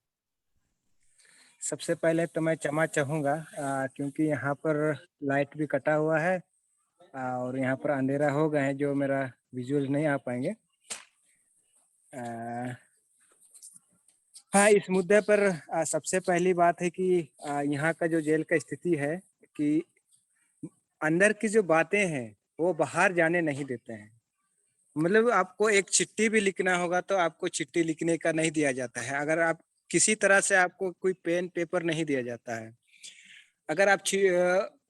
सबसे पहले तो मैं क्षमा चाहूँगा क्योंकि यहाँ पर लाइट भी कटा हुआ है और यहाँ पर अंधेरा हो गया है, जो मेरा विजुअल नहीं आ पाएंगे। हाँ, इस मुद्दे पर सबसे पहली बात है कि यहाँ का जो जेल का स्थिति है कि अंदर की जो बातें हैं वो बाहर जाने नहीं देते हैं। मतलब आपको एक चिट्ठी भी लिखना होगा तो आपको चिट्ठी लिखने का नहीं दिया जाता है। अगर आप किसी तरह से, आपको कोई पेन पेपर नहीं दिया जाता है। अगर आप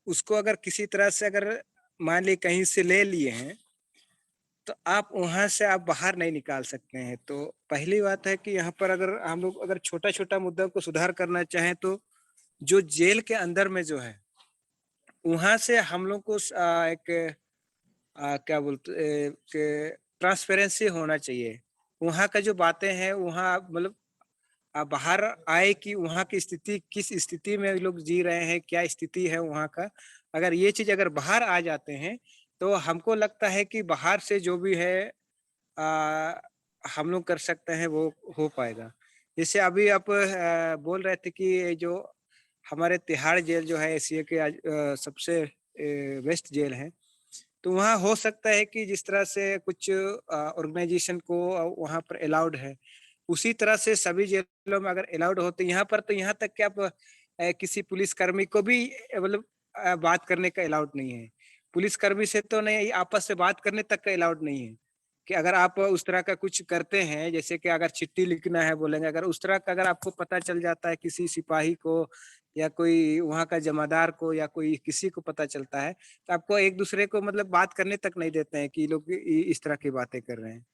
उसको अगर किसी तरह से अगर मान ली कहीं से ले लिए हैं तो आप वहां से आप बाहर नहीं निकाल सकते हैं। तो पहली बात है कि यहाँ पर अगर हम लोग अगर छोटा छोटा मुद्दा को सुधार करना चाहें तो जो जेल के अंदर में जो है वहां से हम लोग को एक क्या बोलते ट्रांसपेरेंसी होना चाहिए। वहाँ का जो बातें हैं वहाँ मतलब बाहर आए कि वहाँ की स्थिति किस स्थिति में लोग जी रहे हैं, क्या स्थिति है वहाँ का। अगर ये चीज अगर बाहर आ जाते हैं तो हमको लगता है कि बाहर से जो भी है हम लोग कर सकते हैं वो हो पाएगा। जैसे अभी आप बोल रहे थे कि ये जो हमारे तिहाड़ जेल जो है एशिया के सबसे बेस्ट जेल है, तो वहाँ हो सकता है कि जिस तरह से कुछ ऑर्गेनाइजेशन को वहाँ पर अलाउड है, उसी तरह से सभी जेलों में अगर अलाउड होते यहाँ पर, तो यहाँ तक कि आप किसी पुलिसकर्मी को भी मतलब बात करने का अलाउड नहीं है। पुलिसकर्मी से तो नहीं, आपस में बात करने तक का अलाउड नहीं है कि अगर आप उस तरह का कुछ करते हैं, जैसे कि अगर चिट्ठी लिखना है बोलेंगे, अगर उस तरह का अगर आपको पता चल जाता है किसी सिपाही को या कोई वहाँ का जमादार को या कोई किसी को पता चलता है, तो आपको एक दूसरे को मतलब बात करने तक नहीं देते हैं कि लोग इस तरह की बातें कर रहे हैं।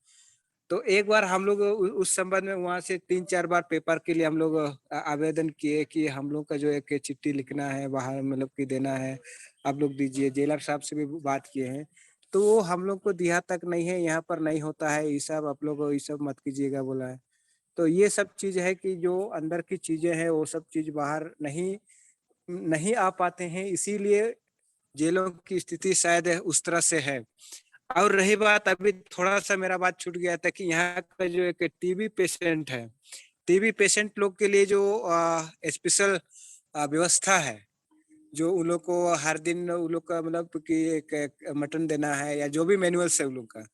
तो एक बार हम लोग उस संबंध में वहां से 3-4 बार पेपर के लिए हम लोग आवेदन किए कि हम लोग का जो एक चिट्ठी लिखना है बाहर मतलब कि देना है, आप लोग दीजिए। जेलर साहब से भी बात किए हैं तो वो हम लोग को दिया तक नहीं है, यहाँ पर नहीं होता है ये सब, आप लोग ये सब मत कीजिएगा बोला है। तो ये सब चीज है कि जो अंदर की चीजें हैं वो सब चीज बाहर नहीं नहीं आ पाते हैं, इसीलिए जेलों की स्थिति शायद उस तरह से है। और रही बात, अभी थोड़ा सा मेरा बात छूट गया था कि यहाँ का जो एक टीबी पेशेंट है, टीबी पेशेंट लोग के लिए जो स्पेशल व्यवस्था है, जो उन लोग को हर दिन उन लोग का मतलब कि एक मटन देना है या जो भी मैनुअल है उन लोग का,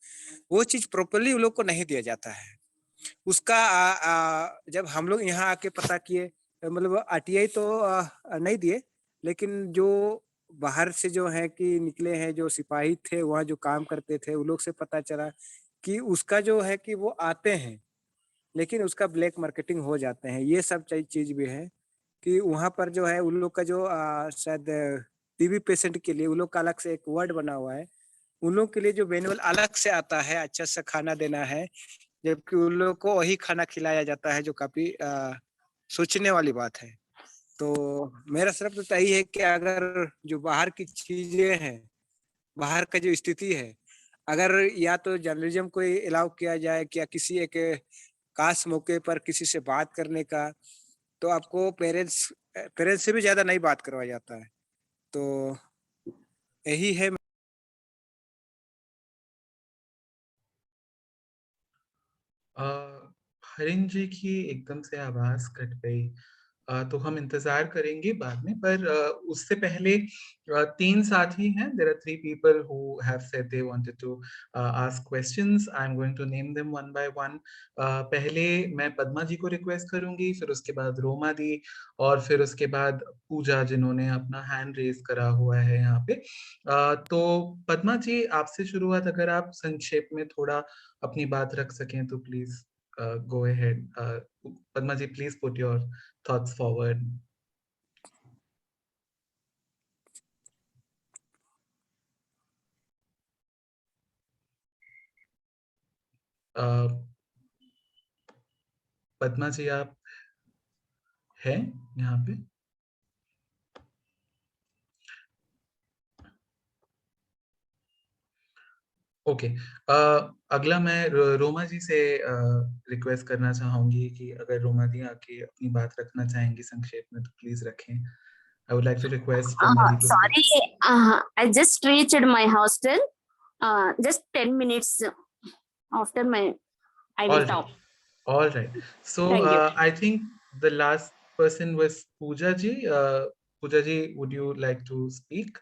वो चीज प्रॉपरली उन लोग को नहीं दिया जाता है। उसका जब हम लोग यहाँ आके पता किए, मतलब आरटीआई तो नहीं दिए, लेकिन जो बाहर से जो है कि निकले हैं, जो सिपाही थे वहाँ जो काम करते थे, उन लोग से पता चला कि उसका जो है कि वो आते हैं लेकिन उसका ब्लैक मार्केटिंग हो जाते हैं। ये सब चीज भी है कि वहाँ पर जो है उन लोग का जो शायद टीबी पेशेंट के लिए उन लोग का अलग से एक वार्ड बना हुआ है, उन लोग के लिए जो मैनुअल अलग से आता है, अच्छा सा खाना देना है, जबकि उन लोग को वही खाना खिलाया जाता है, जो काफी सोचने वाली बात है। तो मेरा सिर्फ तो यही है कि अगर जो बाहर की चीजें हैं, बाहर का जो स्थिति है, अगर या तो जर्नलिज्म को अलाउ किया जाए कि या किसी एक खास मौके पर किसी से बात करने का, तो आपको पेरेंट्स पेरेंट्स से भी ज्यादा नहीं बात करवाया जाता है। तो यही है। हरिन जी की एकदम से आवाज कट गई, तो हम इंतजार करेंगे बाद में, पर उससे पहले तीन साथी हैं। There are three people who have said they wanted to ask questions. I am going to name them one by one. पहले मैं पद्मा जी को रिक्वेस्ट करूंगी, फिर उसके बाद रोमा दी, और फिर उसके बाद पूजा, जिन्होंने अपना हैंड रेज करा हुआ है यहाँ पे। तो पद्मा जी, आपसे शुरुआत, अगर आप संक्षेप में थोड़ा अपनी बात रख सकें तो please go ahead. Padma ji, please put your thoughts forward. Padma ji, आप हैं यहाँ पे? ओके। अगला मैं रोमा जी से रिक्वेस्ट करना चाहूंगी कि अगर रोमा जी आके अपनी बात रखना चाहेंगी संक्षेप में तो प्लीज रखें। I would like to request Roma ji to speak. Sorry, I just reached my hostel. Just 10 minutes after I will All right. talk. All right. So Thank you. I think the last person was Pooja ji. Pooja ji, would you like to speak?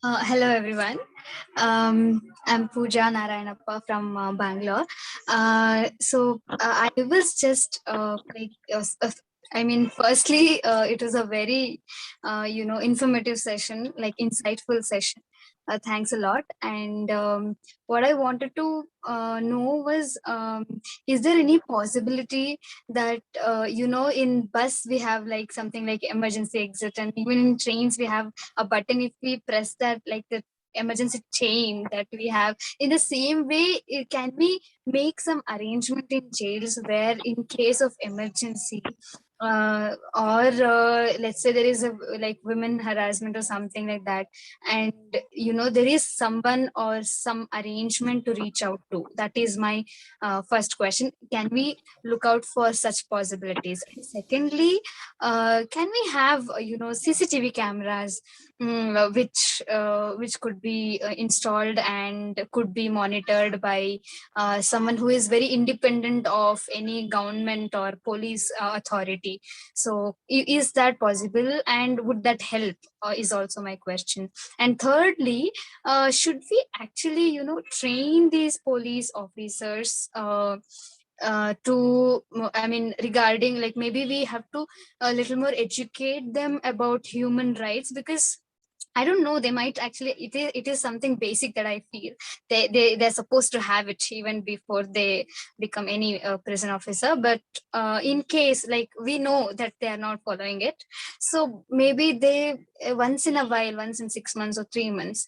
Hello everyone. I'm Pooja Narayanappa from Bangalore. I was just firstly, it was a very, informative session, like insightful session. Thanks a lot. And what I wanted to know was, is there any possibility that in bus we have like something like emergency exit, and even in trains we have a button. If we press that, like the emergency chain that we have, in the same way, can we make some arrangement in jails where in case of emergency, or let's say there is a like women harassment or something like that, and there is someone or some arrangement to reach out to? That is my first question. Can we look out for such possibilities? Secondly, can we have CCTV cameras, which could be installed and could be monitored by someone who is very independent of any government or police authority? So is that possible, and would that help, is also my question. And thirdly, should we actually train these police officers regarding, like, maybe we have to a little more educate them about human rights, because I don't know, they might actually, it is something basic that I feel they're supposed to have it even before they become any prison officer. But in case, like, we know that they are not following it, so maybe they once in a while, once in 6 months or 3 months,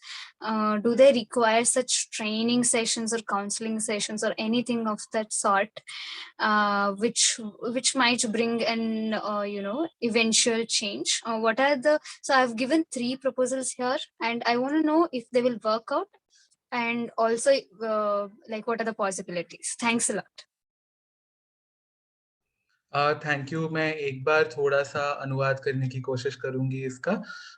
do they require such training sessions or counseling sessions or anything of that sort, which might bring an eventual change? What are the So I've given 3 proposals here, and I want to know if they will work out, and also like, what are the possibilities? Thanks a lot. Thank you. मैं एक बार थोड़ा सा अनुवाद करने की कोशिश करूंगी इसका।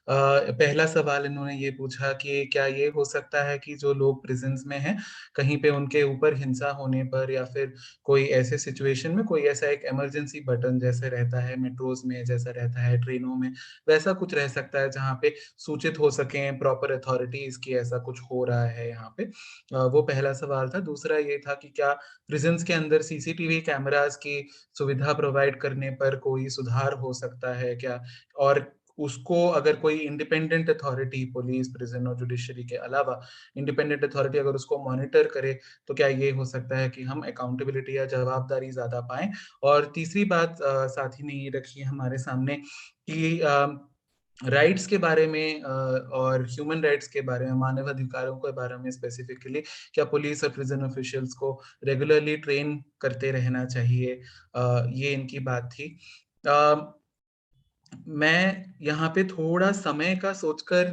पहला सवाल इन्होंने ये पूछा कि क्या ये हो सकता है कि जो लोग प्रिजन्स में हैं, कहीं पे उनके ऊपर हिंसा होने पर या फिर कोई ऐसे सिचुएशन में कोई ऐसा एक इमरजेंसी बटन जैसे रहता है मेट्रोज में, जैसा रहता है ट्रेनों में, वैसा कुछ रह सकता है जहाँ पे सूचित हो सके प्रॉपर अथॉरिटीज की ऐसा कुछ हो रहा है यहाँ पे। वो पहला सवाल था। दूसरा ये था कि क्या प्रिजन्स के अंदर सीसीटीवी कैमरास की सुविधा प्रोवाइड करने पर कोई सुधार हो सकता है क्या, और उसको अगर कोई इंडिपेंडेंट अथॉरिटी, पुलिस, प्रिजन और जुडिशरी के अलावा इंडिपेंडेंट अथॉरिटी अगर उसको मॉनिटर करे तो क्या ये हो सकता है कि हम अकाउंटेबिलिटी या जवाबदारी ज्यादा पाएं। और तीसरी बात साथी ने ये रखी है हमारे सामने कि राइट्स के बारे में और ह्यूमन राइट्स के बारे में, मानव अधिकारों के बारे में स्पेसिफिकली क्या पुलिस और प्रिजन ऑफिशियल्स को रेगुलरली ट्रेन करते रहना चाहिए, ये इनकी बात थी। मैं यहाँ पे थोड़ा समय का सोचकर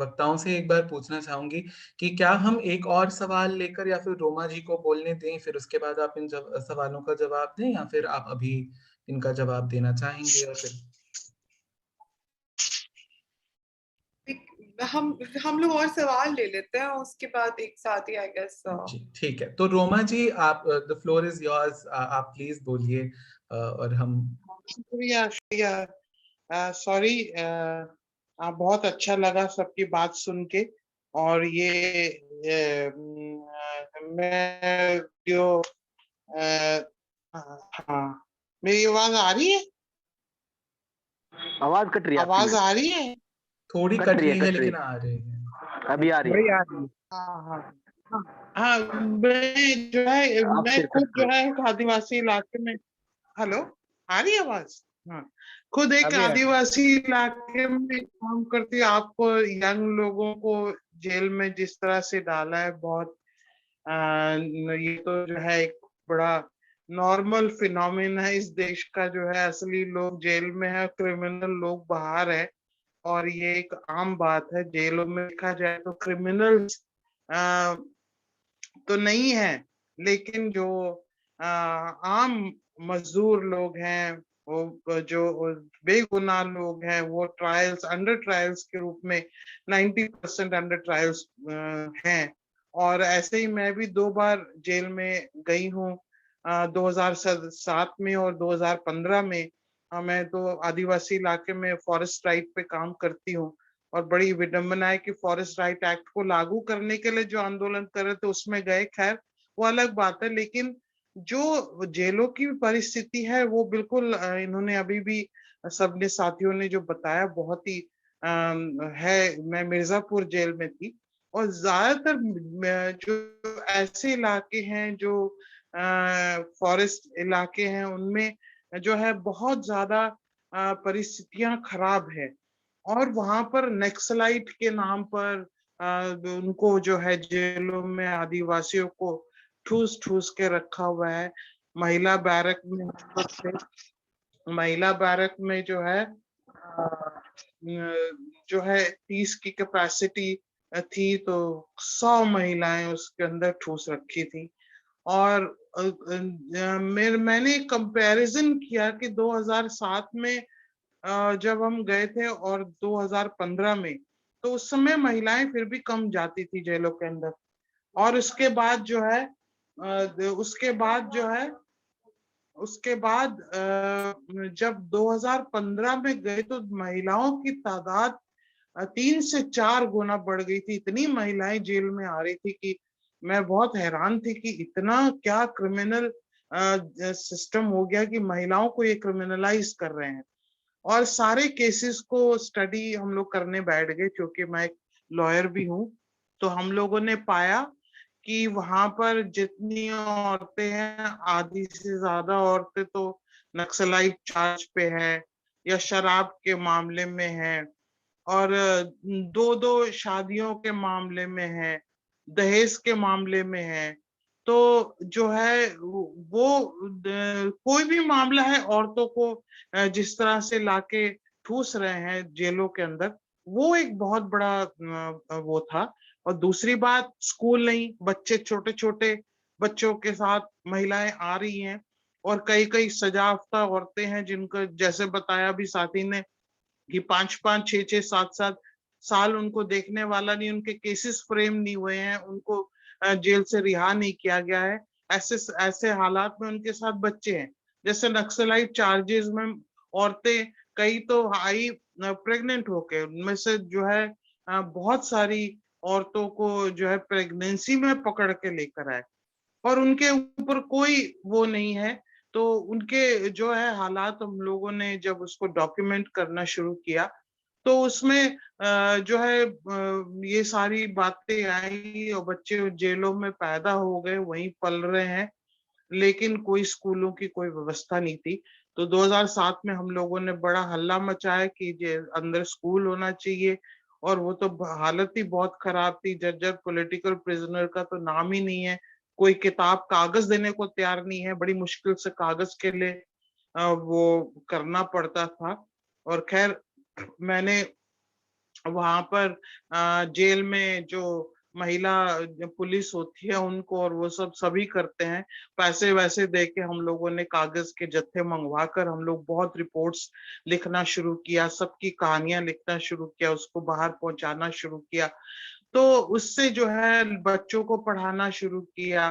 वक्ताओं से एक बार पूछना चाहूंगी कि क्या हम एक और सवाल लेकर या फिर रोमा जी को बोलने दें, फिर उसके बाद आप इन सवालों का जवाब दें, या फिर आप अभी इनका जवाब देना चाहेंगे? और फिर हम लोग और सवाल ले लेते हैं, उसके बाद एक साथ ही आई गेस। ठीक है, तो रोमा जी आप, द फ्लोर इज योर्स, आप प्लीज बोलिए और हम। सॉरी, बहुत अच्छा लगा सबकी बात सुन के। और ये मैं जो हाँ, मेरी आवाज आ रही है? आवाज कट रही है, आवाज आ रही है? थोड़ी कट रही है लेकिन आ रही है, अभी आ रही है। हाँ, मैं जो है, मैं खुद जो है एक आदिवासी इलाके में, हेलो, आ रही है आवाज? हाँ, खुद एक आदिवासी इलाके में काम करती है। आपको यंग लोगों को जेल में जिस तरह से डाला है, बहुत ये तो जो है एक बड़ा नॉर्मल फिनोमेना है इस देश का। जो है असली लोग जेल में है, क्रिमिनल लोग बाहर है, और ये एक आम बात है। जेलों में देखा जाए तो क्रिमिनल्स तो नहीं है, लेकिन जो आम मजदूर लोग हैं, वो जो बेगुनाह लोग हैं, वो ट्रायल्स अंडर ट्रायल्स के रूप में 90% अंडर ट्रायल्स हैं। और ऐसे ही मैं भी 2 बार जेल में गई हूँ, 2007 में और 2015 में। मैं तो आदिवासी इलाके में फॉरेस्ट राइट पे काम करती हूँ, और बड़ी विडंबना है कि फॉरेस्ट राइट एक्ट को लागू करने के लिए जो आंदोलन कर रहे थे उसमें गए, खैर वो अलग बात है। लेकिन जो जेलों की परिस्थिति है वो बिल्कुल इन्होंने अभी भी सबने साथियों ने जो बताया बहुत ही है। मैं मिर्जापुर जेल में थी, और ज्यादातर जो ऐसे इलाके हैं जो फॉरेस्ट इलाके हैं उनमें जो है बहुत ज्यादा परिस्थितियां खराब है। और वहां पर नक्सलाइट के नाम पर उनको जो है जेलों में आदिवासियों को ठूस ठूस के रखा हुआ है। महिला बैरक में महिला बैरक में जो है 30 की कैपेसिटी थी, तो 100 महिलाएं उसके अंदर ठूस रखी थी। और मैंने कंपैरिजन किया कि 2007 में जब हम गए थे और 2015 में, तो उस समय महिलाएं फिर भी कम जाती थी जेलों के अंदर। और उसके बाद जो है जब 2015 में गए तो महिलाओं की तादाद 3 से 4 गुना बढ़ गई थी। इतनी महिलाएं जेल में आ रही थी कि मैं बहुत हैरान थी कि इतना क्या क्रिमिनल सिस्टम हो गया कि महिलाओं को ये क्रिमिनलाइज कर रहे हैं। और सारे केसेस को स्टडी हम लोग करने बैठ गए, क्योंकि मैं एक लॉयर भी हूँ। तो हम लोगों ने पाया कि वहां पर जितनी औरतें हैं, आधी से ज्यादा औरतें तो नक्सलाइट चार्ज पे है, या शराब के मामले में है, और 2-2 शादियों के मामले में है, दहेज के मामले में है। तो जो है वो कोई भी मामला है, औरतों को जिस तरह से लाके ठूस रहे हैं जेलों के अंदर, वो एक बहुत बड़ा वो था। और दूसरी बात, स्कूल नहीं, बच्चे छोटे छोटे बच्चों के साथ महिलाएं आ रही हैं, और कई कई सजायाफ्ता औरतें हैं जिनको जैसे बताया भी साथी ने कि 5-5, 6-6, 7-7 साल उनको देखने वाला नहीं, उनके केसेस फ्रेम नहीं हुए हैं, उनको जेल से रिहा नहीं किया गया है। ऐसे ऐसे हालात में उनके साथ बच्चे हैं। जैसे नक्सलाइट चार्जेस में औरतें कई तो आई प्रेग्नेंट होके, उनमें से जो है बहुत सारी औरतों को जो है प्रेगनेंसी में पकड़ के लेकर आए, और उनके ऊपर कोई वो नहीं है। तो उनके जो है हालात हम लोगों ने जब उसको डॉक्यूमेंट करना शुरू किया, तो उसमें जो है ये सारी बातें आई, और बच्चे जेलों में पैदा हो गए, वहीं पल रहे हैं, लेकिन कोई स्कूलों की कोई व्यवस्था नहीं थी। तो 2007 में हम लोगों ने बड़ा हल्ला मचाया कि अंदर स्कूल होना चाहिए, और वो तो हालत ही बहुत खराब थी, जर्जर पॉलिटिकल प्रिजनर का तो नाम ही नहीं है। कोई किताब कागज देने को तैयार नहीं है, बड़ी मुश्किल से कागज के लिए वो करना पड़ता था। और खैर मैंने वहां पर जेल में जो महिला पुलिस होती है उनको, और वो सब सभी करते हैं, पैसे वैसे दे के हम लोगों ने कागज के जत्थे मंगवा कर हम लोग बहुत रिपोर्ट्स लिखना शुरू किया, सबकी कहानियां लिखना शुरू किया, उसको बाहर पहुंचाना शुरू किया। तो उससे जो है बच्चों को पढ़ाना शुरू किया।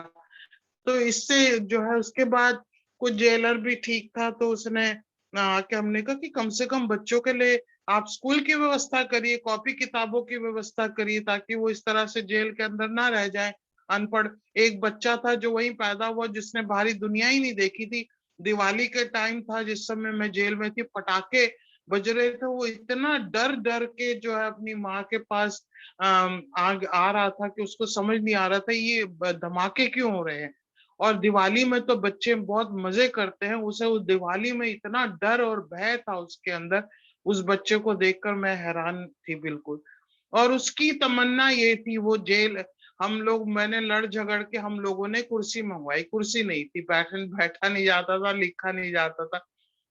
तो इससे जो है उसके बाद कुछ जेलर भी ठीक था, तो उसने आके हमने कहा कि कम से कम बच्चों के लिए आप स्कूल की व्यवस्था करिए, कॉपी किताबों की व्यवस्था करिए, ताकि वो इस तरह से जेल के अंदर ना रह जाए अनपढ़। एक बच्चा था जो वहीं पैदा हुआ, जिसने बाहरी दुनिया ही नहीं देखी थी। दिवाली के टाइम था जिस समय मैं जेल में थी, पटाखे बज रहे थे, वो इतना डर डर के जो है अपनी माँ के पास आ रहा था कि उसको समझ नहीं आ रहा था ये धमाके क्यों हो रहे हैं। और दिवाली में तो बच्चे बहुत मजे करते हैं, उसे उस दिवाली में इतना डर और भय था उसके अंदर। उस बच्चे को देखकर मैं हैरान थी बिल्कुल। और उसकी तमन्ना ये थी, वो जेल हम लोग मैंने लड़ झगड़ के हम लोगों ने कुर्सी मंगवाई, कुर्सी नहीं थी, बैठा नहीं जाता था, लिखा नहीं जाता था,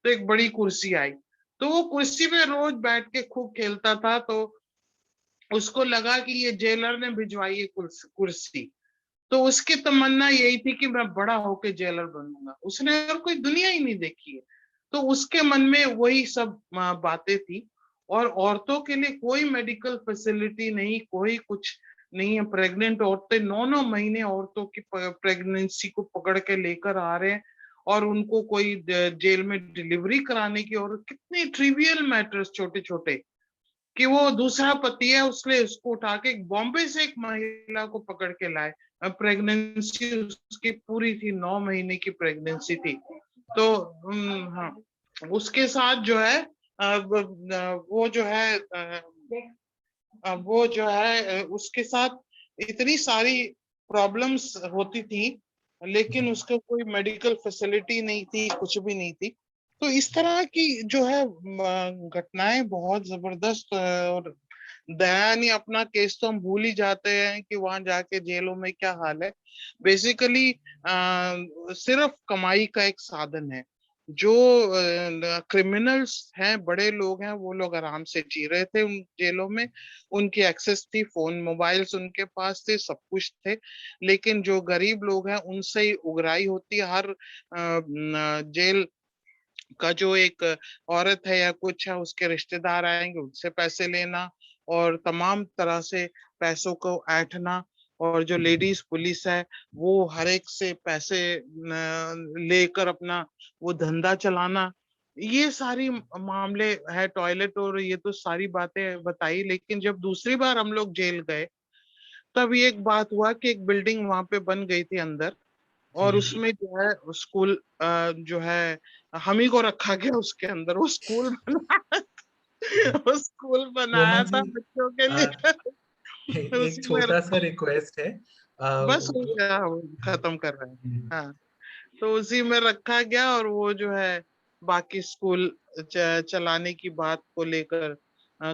तो एक बड़ी कुर्सी आई। तो वो कुर्सी पे रोज बैठ के खूब खेलता था। तो उसको लगा कि ये जेलर ने भिजवाई है कुर्सी, तो उसकी तमन्ना यही थी कि मैं बड़ा होके जेलर बनूंगा। उसने और कोई दुनिया ही नहीं देखी है, तो उसके मन में वही सब बातें थी। और औरतों के लिए कोई मेडिकल फैसिलिटी नहीं, कोई कुछ नहीं है। प्रेग्नेंट औरतें 9-9 महीने औरतों की प्रेगनेंसी को पकड़ के लेकर आ रहे हैं, और उनको कोई जेल में डिलीवरी कराने की, और कितने ट्रिवियल मैटर्स छोटे छोटे, कि वो दूसरा पति है, उसने उसको उठा के बॉम्बे से एक महिला को पकड़ के लाए, प्रेगनेंसी उसकी पूरी थी, 9 महीने की प्रेगनेंसी थी। तो हाँ, उसके साथ जो है वो जो है उसके साथ इतनी सारी प्रॉब्लम्स होती थी, लेकिन उसको कोई मेडिकल फैसिलिटी नहीं थी, कुछ भी नहीं थी। तो इस तरह की जो है घटनाएं बहुत जबरदस्त, और दयानी अपना केस तो हम भूल ही जाते हैं कि वहां जाके जेलों में क्या हाल है। बेसिकली सिर्फ कमाई का एक साधन है। जो क्रिमिनल्स हैं, बड़े लोग हैं, वो लोग आराम से जी रहे थे उन जेलों में, उनकी एक्सेस थी, फोन मोबाइल्स उनके पास थे, सब कुछ थे। लेकिन जो गरीब लोग हैं उनसे ही उगराई होती है। हर जेल का जो एक औरत है या कुछ है, उसके रिश्तेदार आएंगे, उनसे पैसे लेना, और तमाम तरह से पैसों को ऐंठना, और जो लेडीज पुलिस है वो हर एक से पैसे लेकर अपना वो धंधा चलाना, ये सारी मामले है। टॉयलेट और ये तो सारी बातें बताई। लेकिन जब दूसरी बार हम लोग जेल गए, तब ये एक बात हुआ कि एक बिल्डिंग वहां पे बन गई थी अंदर, और उसमें जो है स्कूल जो है हम ही को रखा गया उसके अंदर। वो स्कूल बना वो स्कूल रोमा बनाया था जी, बच्चों के लिए। एक उसी में छोटा सा रिक्वेस्ट है। बस हो गया, खत्म कर रहे हैं। हाँ, तो उसी में रखा गया, और वो जो है बाकी स्कूल चलाने की बात को लेकर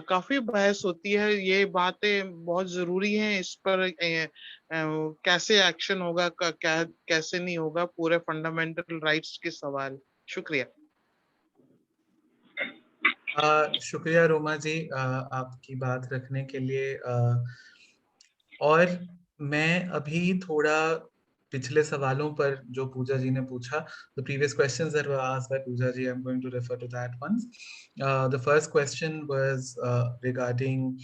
काफी बहस होती है। ये बातें बहुत जरूरी हैं, इस पर कैसे एक्शन होगा, क्या कैसे नहीं होगा, पूरे फंडामेंटल राइट्स के सवाल। शुक्रिया। शुक्रिया रोमा जी, आपकी बात रखने के लिए। और मैं अभी थोड़ा पिछले सवालों पर जो पूजा जी ने पूछा, the previous questions that were asked by Pooja ji, I'm going to refer to that once. The first question was regarding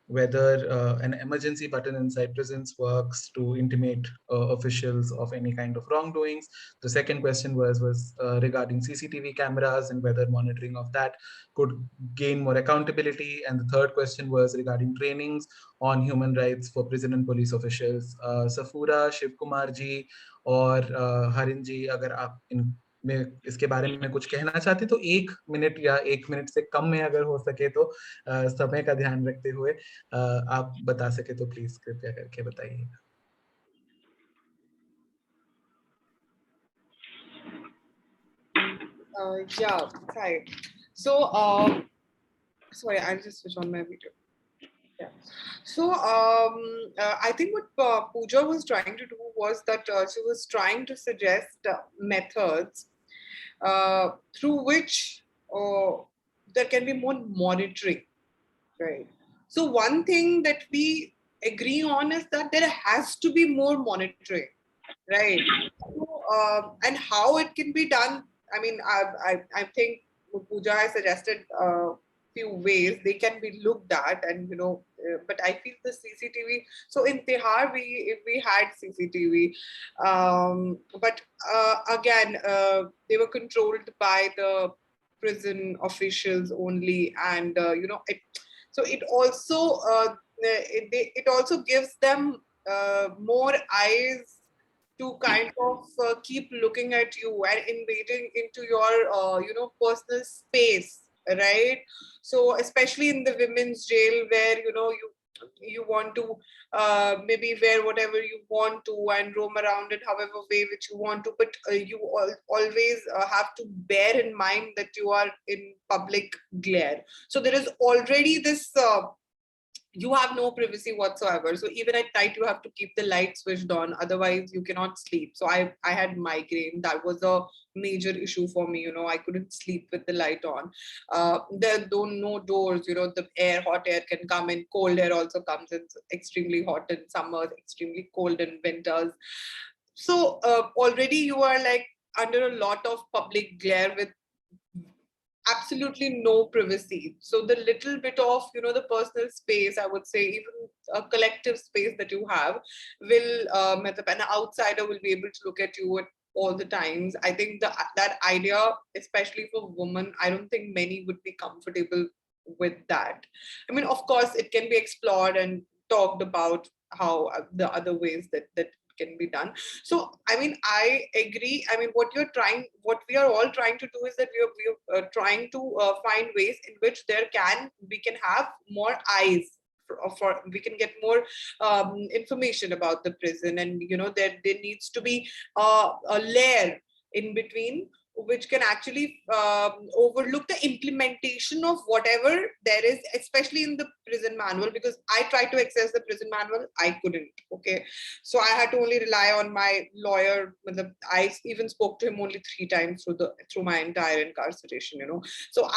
whether an emergency button inside prisons works to intimate officials of any kind of wrongdoings. The second question was regarding CCTV cameras and whether monitoring of that could gain more accountability. And the third question was regarding trainings on human rights for prison and police officials. Safura, Shiv Kumar ji और हरिन जी, अगर आप में इसके बारे में कुछ कहना चाहते तो 1 मिनट या 1 मिनट से कम में अगर हो सके तो समय का ध्यान रखते हुए आप बता सके तो प्लीज कृपया करके बताइएगा। Yeah, hi. So, sorry, I'll just switch on my video. Yeah. So, I think what Pooja was trying to do was that she was trying to suggest methods through which there can be more monitoring, right? So, one thing that we agree on is that there has to be more monitoring, right? So, and how it can be done, I mean, I think Pooja has suggested few ways they can be looked at, and but I feel the CCTV. So in Tihar, we had CCTV, but again, they were controlled by the prison officials only, and so it also it also gives them more eyes to kind of keep looking at you and invading into your personal space, right? So especially in the women's jail, where you want to maybe wear whatever you want to and roam around it however way which you want to, but you always have to bear in mind that you are in public glare. So there is already this you have no privacy whatsoever. So even at night you have to keep the light switched on, otherwise you cannot sleep. So I had migraine. That was a major issue for me. I couldn't sleep with the light on. There are no doors. The hot air can come in, cold air also comes. It's extremely hot in summers, extremely cold in winters. So already you are like under a lot of public glare with absolutely no privacy. So the little bit of the personal space, I would say, even a collective space that you have will an outsider will be able to look at you at all the times. I think that idea, especially for women, I don't think many would be comfortable with that. I mean, of course it can be explored and talked about how the other ways that can be done. So I mean, I agree. I mean, what we are all trying to do is that we are trying to find ways in which we can have more eyes for we can get more information about the prison, and there needs to be a layer in between which can actually overlook the implementation of whatever there is, especially in the prison manual, because I tried to access the prison manual, I couldn't. Okay, so I had to only rely on my lawyer. I even spoke to him only 3 times through my entire incarceration. So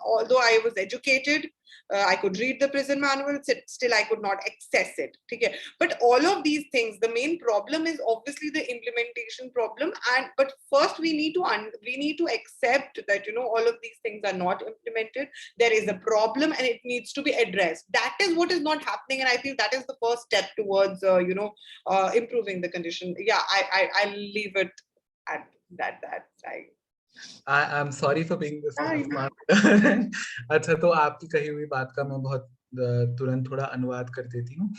although I was educated, I could read the prison manual, still I could not access it. Okay? But all of these things, the main problem is obviously the implementation problem. But first we need to accept that all of these things are not implemented. There is a problem and it needs to be addressed. That is what is not happening, and I feel that is the first step towards improving the condition. Yeah, I'll leave it at that. I'm sorry for being this smart. अच्छा, तो आपकी कही हुई बात का मैं बहुत तुरंत थोड़ा अनुवाद कर देती हूँ.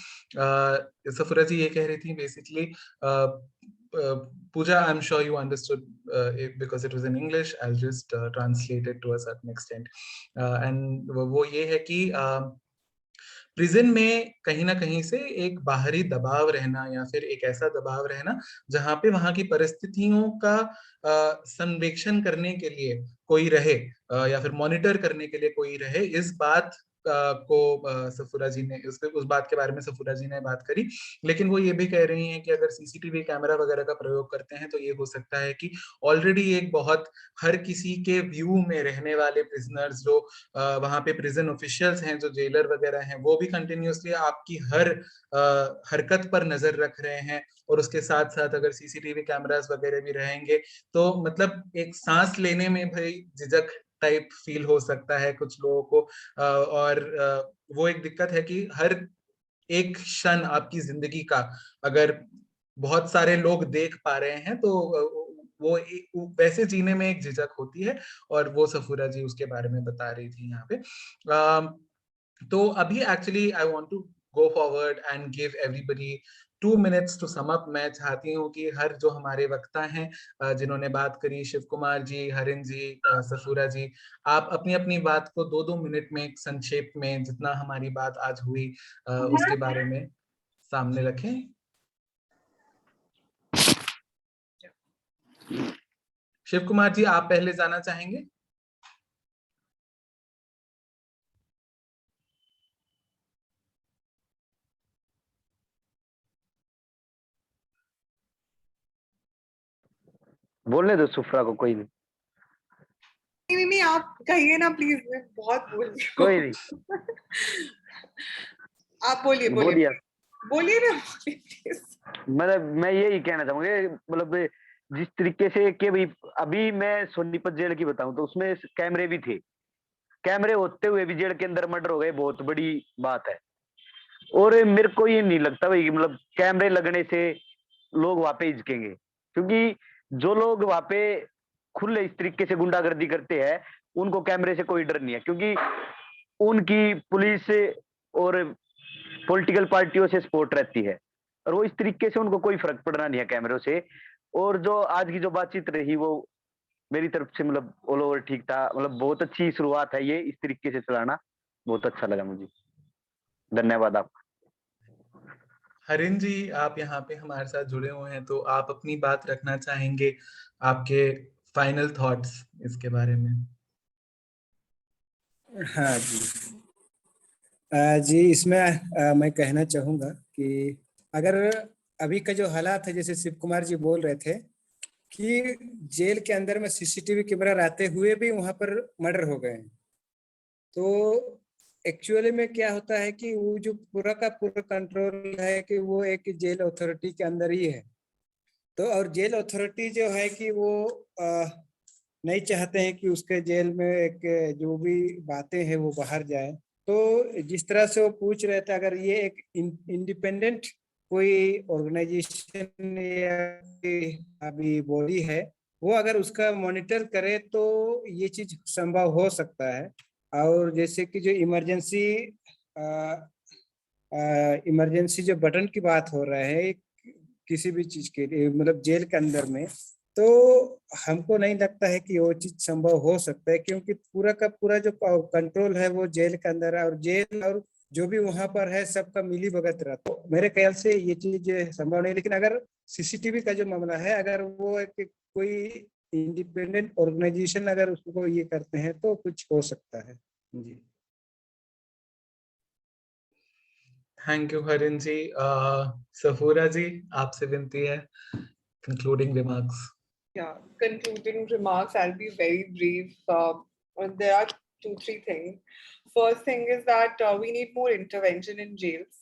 सफूरा जी ये कह रही थी basically, Pooja, I'm sure you understood it because it was in English. I'll just translate it to a certain extent. And वो ये है कि प्रिजन में कहीं ना कहीं से एक बाहरी दबाव रहना, या फिर एक ऐसा दबाव रहना जहां पे वहां की परिस्थितियों का संवेक्षण करने के लिए कोई रहे, या फिर मॉनिटर करने के लिए कोई रहे, इस बात को सफूरा जी ने उस बात के बारे में सफूरा जी ने बात करी. लेकिन वो ये भी कह रही हैं कि अगर सीसीटीवी कैमरा वगैरह का प्रयोग करते हैं तो ये हो सकता है कि ऑलरेडी एक बहुत हर किसी के व्यू में रहने वाले प्रिजनर्स, जो वहां पे प्रिजन ऑफिशियल्स हैं, जो जेलर वगैरह हैं, वो भी कंटिन्यूअसली आपकी हर हरकत पर नजर रख रहे हैं. और उसके साथ साथ अगर सीसीटीवी कैमरास वगैरह भी रहेंगे तो मतलब एक सांस लेने में भाई झिझक टाइप फील हो सकता है कुछ लोगों को. और वो एक दिक्कत है कि हर एक क्षण आपकी जिंदगी का अगर बहुत सारे लोग देख पा रहे हैं तो वो वैसे जीने में एक झिझक होती है, और वो सफूरा जी उसके बारे में बता रही थी यहाँ पे. तो अभी actually I want to go forward and give everybody 2 minutes to sum up. मैं चाहती हूँ कि हर जो हमारे वक्ता हैं जिन्होंने बात करी, शिव कुमार जी, हरिन जी, सफूरा जी, आप अपनी अपनी बात को 2-2 मिनट में संक्षेप में जितना हमारी बात आज हुई उसके बारे में सामने रखें. शिव कुमार जी, आप पहले जाना चाहेंगे? बोलने दो सुफ्रा को, कोई नहीं, आप कहिए ना प्लीज. मैं बहुत बोल रही हूँ. कोई नहीं. आप बोलिए ना, प्लीज. मतलब मैं यही कहना चाहूंगा, मतलब जिस तरीके से कि भाई अभी मैं सोनीपत जेल की बताऊं तो उसमें कैमरे भी थे. कैमरे होते हुए भी जेल के अंदर मर्डर हो गए, बहुत बड़ी बात है. और मेरे को ये नहीं लगता भाई मतलब कैमरे लगने से लोग वहां पे हिचकेंगे, क्योंकि जो लोग वहां पे खुले इस तरीके से गुंडागर्दी करते हैं उनको कैमरे से कोई डर नहीं है, क्योंकि उनकी पुलिस और पॉलिटिकल पार्टियों से सपोर्ट रहती है और वो इस तरीके से उनको कोई फर्क पड़ना नहीं है कैमरों से. और जो आज की जो बातचीत रही वो मेरी तरफ से मतलब ऑल ओवर ठीक था. मतलब बहुत अच्छी शुरुआत है ये, इस तरीके से चलाना बहुत अच्छा लगा मुझे. धन्यवाद आपका. हरिन जी, आप यहाँ पे हमारे साथ जुड़े हुए हैं तो आप अपनी बात रखना चाहेंगे, आपके फाइनल थॉट्स इसके बारे में. हाँ जी, जी, इसमें मैं कहना चाहूँगा कि अगर अभी का जो हालात है, जैसे शिव कुमार जी बोल रहे थे कि जेल के अंदर में सीसीटीवी कैमरा रहते हुए भी वहाँ पर मर्डर हो गए, तो एक्चुअली में क्या होता है कि वो जो पूरा का पूरा कंट्रोल है कि वो एक जेल अथॉरिटी के अंदर ही है। तो और जेल अथॉरिटी जो है कि वो नहीं चाहते हैं कि उसके जेल में एक जो भी बातें हैं वो बाहर जाए। तो जिस तरह से वो पूछ रहे थे, अगर ये एक इंडिपेंडेंट कोई ऑर्गेनाइजेशन या अभी बॉडी है, वो अगर उसका मॉनिटर करे तो ये चीज संभव हो सकता है। और जैसे कि जो इमरजेंसी जो बटन की बात हो रहा है किसी भी चीज के लिए, मतलब जेल के अंदर में, तो हमको नहीं लगता है कि वो चीज संभव हो सकता है, क्योंकि पूरा का पूरा जो कंट्रोल है वो जेल के अंदर है, और जेल और जो भी वहां पर है सबका मिली भगत रहता है। तो मेरे ख्याल से ये चीज संभव नहीं। लेकिन अगर सीसीटीवी का जो मामला है, अगर वो एक कोई इंडिपेंडेंट ऑर्गेनाइजेशन अगर उसको ये करते हैं तो कुछ हो सकता है। जी, थैंक यू हरिन जी। सफूरा जी, आपसे विनती है, concluding remarks. Yeah, concluding remarks, I'll be very brief. There are 2-3 things. First thing is that we need more intervention in jails.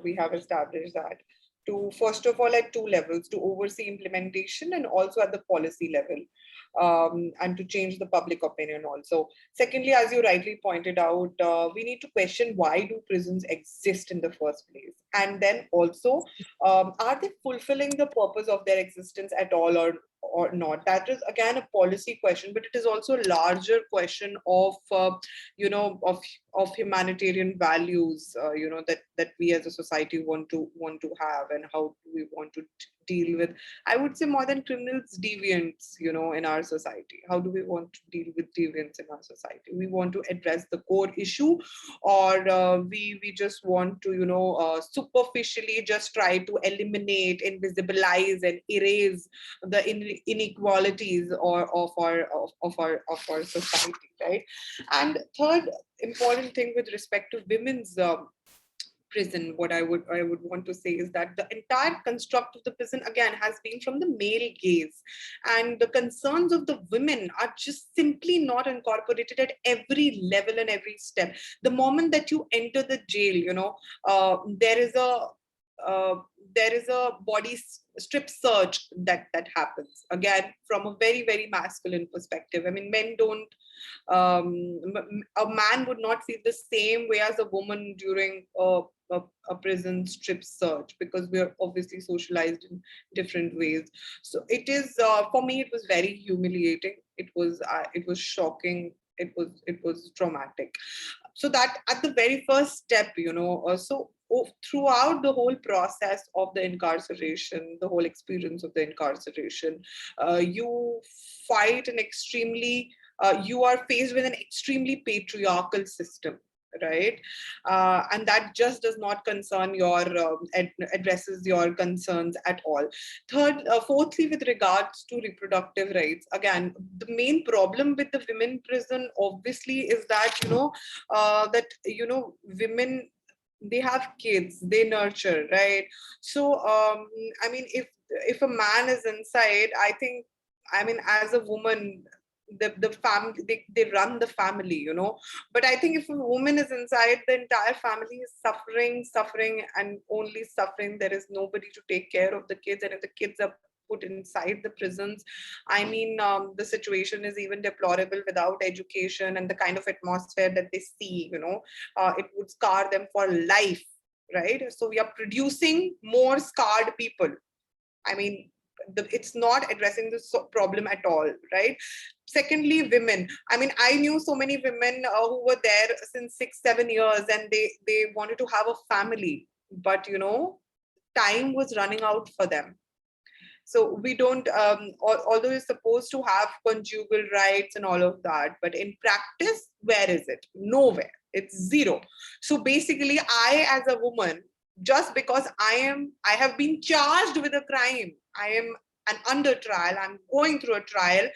We have established that to, first of all, at 2 levels, to oversee implementation and also at the policy level, and to change the public opinion also. Secondly, as you rightly pointed out, we need to question why do prisons exist in the first place? And then also, are they fulfilling the purpose of their existence at all or not? That is again a policy question, but it is also a larger question of of humanitarian values, that we as a society want to have, and how do we want to deal with, I would say, more than criminals, deviants, in our society. How do we want to deal with deviants in our society? We want to address the core issue, or we just want to superficially just try to eliminate, invisibilize, and erase the inequalities of our society, right? And third important thing with respect to women's prison, what I would want to say is that the entire construct of the prison again has been from the male gaze, and the concerns of the women are just simply not incorporated at every level and every step. The moment that you enter the jail, there is a body strip search that happens, again from a very, very masculine perspective. I mean, men don't a man would not feel the same way as a woman during a prison strip search, because we are obviously socialized in different ways. So it is, for me, it was very humiliating. It was shocking. It was traumatic. So that at the very first step, throughout the whole process of the incarceration, the whole experience of the incarceration, you fight an extremely, you are faced with an extremely patriarchal system, right? And that just does not concern your, addresses your concerns at all. Fourthly, with regards to reproductive rights, again, the main problem with the women prison obviously is that, women, they have kids, they nurture, right? So, I mean, if a man is inside, I think, I mean, as a woman, the family, they run the family, but I think if a woman is inside, the entire family is suffering and only suffering. There is nobody to take care of the kids, and if the kids are put inside the prisons, I mean, the situation is even deplorable without education and the kind of atmosphere that they see, it would scar them for life, right? So we are producing more scarred people. I mean, it's not addressing this problem at all, right? Secondly, women. I mean, I knew so many women who were there since 6-7 years, and they wanted to have a family, but time was running out for them. So we don't, although you're supposed to have conjugal rights and all of that, but in practice, where is it? Nowhere. It's zero. So basically, I, as a woman, just because I have been charged with a crime, I am under trial, I'm going through a trial,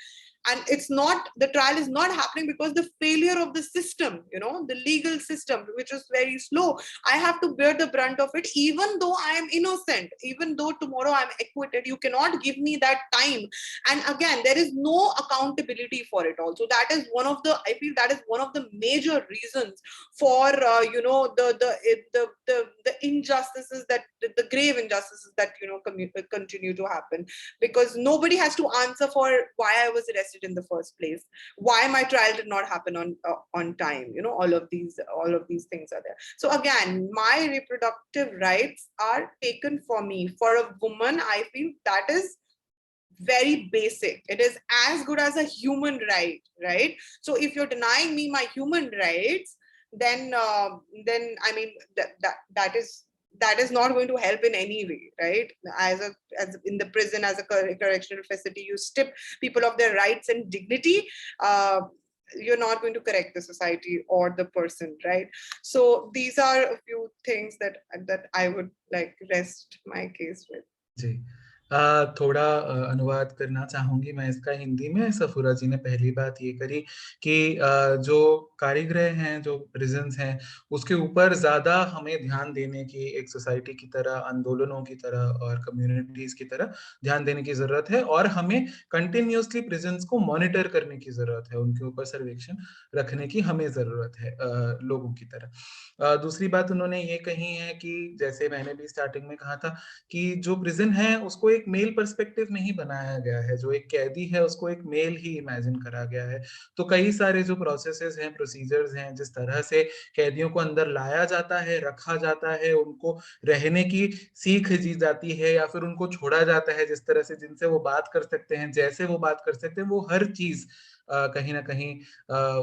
and it's not, the trial is not happening because the failure of the system, you know, the legal system, which is very slow. I have to bear the brunt of it, even though I am innocent, even though tomorrow I'm acquitted. You cannot give me that time. And again, there is no accountability for it also. That is one of the, I feel that is one of the major reasons for you know, the injustices, that the grave injustices that, you know, continue to happen, because nobody has to answer for why I was arrested in the first place, why my trial did not happen on time. You know, all of these things are there. So again, my reproductive rights are taken for me. For a woman, I feel that is very basic. It is as good as a human right, right? So if you're denying me my human rights, then I mean that is not going to help in any way, right? As in the prison, as a correctional facility, you strip people of their rights and dignity. You're not going to correct the society or the person, right? So these are a few things that I would like to rest my case with. जी, थोड़ा अनुवाद करना चाहूंगी मैं इसका हिंदी में। सफूरा जी ने पहली बात ये करी कि जो कारागृह हैं, जो प्रिजन्स हैं, उसके ऊपर ज्यादा हमें ध्यान देने की, एक सोसाइटी की तरह, आंदोलनों की तरह और कम्युनिटीज की तरह ध्यान देने की जरूरत है, और हमें कंटिन्यूसली प्रिजन्स को मॉनिटर करने की जरूरत है, उनके ऊपर सर्वेक्षण रखने की हमें जरूरत है लोगों की तरह। दूसरी बात उन्होंने ये कही है कि जैसे मैंने भी स्टार्टिंग में कहा था कि जो प्रिजन है उसको एक मेल पर्सपेक्टिव में ही बनाया गया है, जो एक कैदी है उसको एक मेल ही इमेजिन करा गया है। तो कई सारे जो प्रोसेसेस हैं, प्रोसीजर्स हैं, जिस तरह से कैदियों को अंदर लाया जाता है, रखा जाता है, उनको रहने की सीख दी जाती है, या फिर उनको छोड़ा जाता है, जिस तरह से जिनसे वो बात कर सकते हैं, जैसे वो बात कर सकते हैं, वो हर चीज कहीं ना कहीं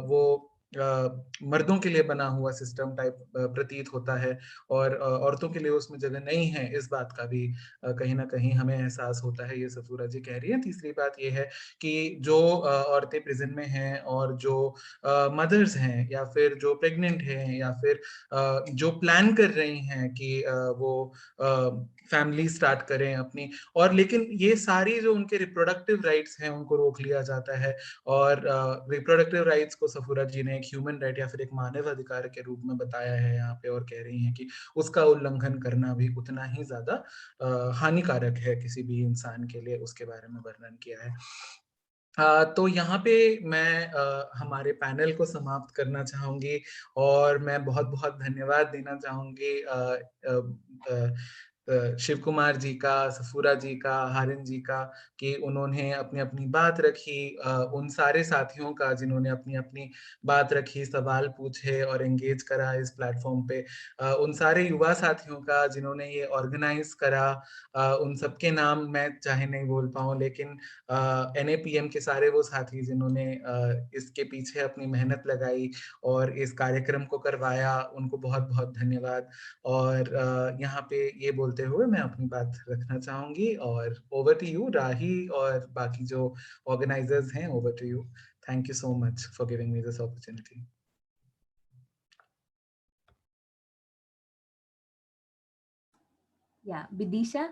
वो मर्दों के लिए बना हुआ सिस्टम टाइप प्रतीत होता है, और औरतों के लिए उसमें जगह नहीं है। इस बात का भी कहीं ना कहीं हमें एहसास होता है, ये सफूरा जी कह रही है। तीसरी बात ये है कि जो औरतें प्रिजन में हैं और जो मदर्स हैं, या फिर जो प्रेग्नेंट हैं, या फिर जो प्लान कर रही हैं कि वो फैमिली स्टार्ट करें अपनी, और लेकिन ये सारी जो उनके रिप्रोडक्टिव राइट्स हैं उनको रोक लिया जाता है। और रिप्रोडक्टिव राइट्स को सफूरा जी ने एक ह्यूमन राइट या फिर एक मानव अधिकार के रूप में बताया है यहाँ पे, और कह रही हैं कि उसका उल्लंघन करना भी उतना ही ज्यादा हानिकारक है किसी भी इंसान के लिए, उसके बारे में वर्णन किया है। तो यहाँ पे मैं हमारे पैनल को समाप्त करना चाहूंगी, और मैं बहुत बहुत धन्यवाद देना चाहूंगी शिव कुमार जी का, सफूरा जी का, हारिन जी का, कि उन्होंने अपनी अपनी बात रखी, उन सारे साथियों का जिन्होंने अपनी अपनी बात रखी, सवाल पूछे और एंगेज करा इस प्लेटफॉर्म पे, उन सारे युवा साथियों का जिन्होंने ये ऑर्गेनाइज करा, उन सबके नाम मैं चाहे नहीं बोल पाऊँ, लेकिन NAPM के सारे वो साथी जिन्होंने इसके पीछे अपनी मेहनत लगाई और इस कार्यक्रम को करवाया, उनको बहुत बहुत धन्यवाद। और यहाँ पे ये बोलते हुए मैं अपनी बात रखना चाहूंगी, और ओवर टू यू राही और बाकी जो ऑर्गेनाइजर्स हैं, over to you. Thank you so much for giving me this opportunity. Yeah, Vidisha.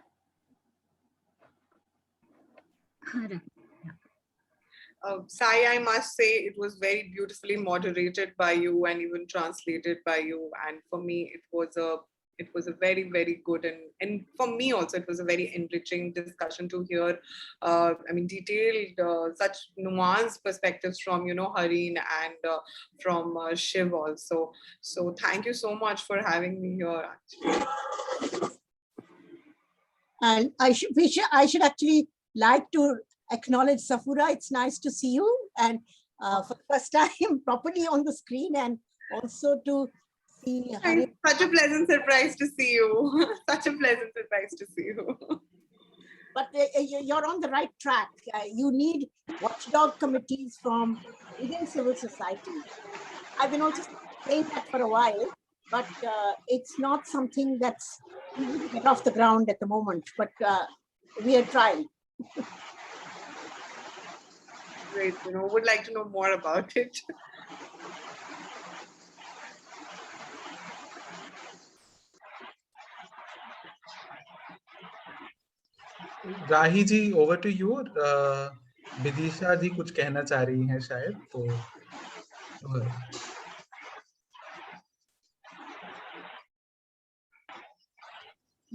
Sai, I must say it was very beautifully moderated by you and even translated by you. And for me, it was a very, very good, and for me also, it was a very enriching discussion to hear, I mean, detailed, such nuanced perspectives from, you know, Harin and from Shiv also. So thank you so much for having me here, actually. And I should actually like to acknowledge Safura. It's nice to see you, and for the first time properly on the screen, and also to see Harin. Such a pleasant surprise to see you. Such a pleasant surprise to see you. But you're on the right track. You need watchdog committees from within civil society. I've been also saying that for a while, but it's not something that's easy to get off the ground at the moment, but we are trying. Great, you know, would like to know more about it. Rahi ji, over to you. Vidisha ji कुछ कहना चाह रही हैं शायद, तो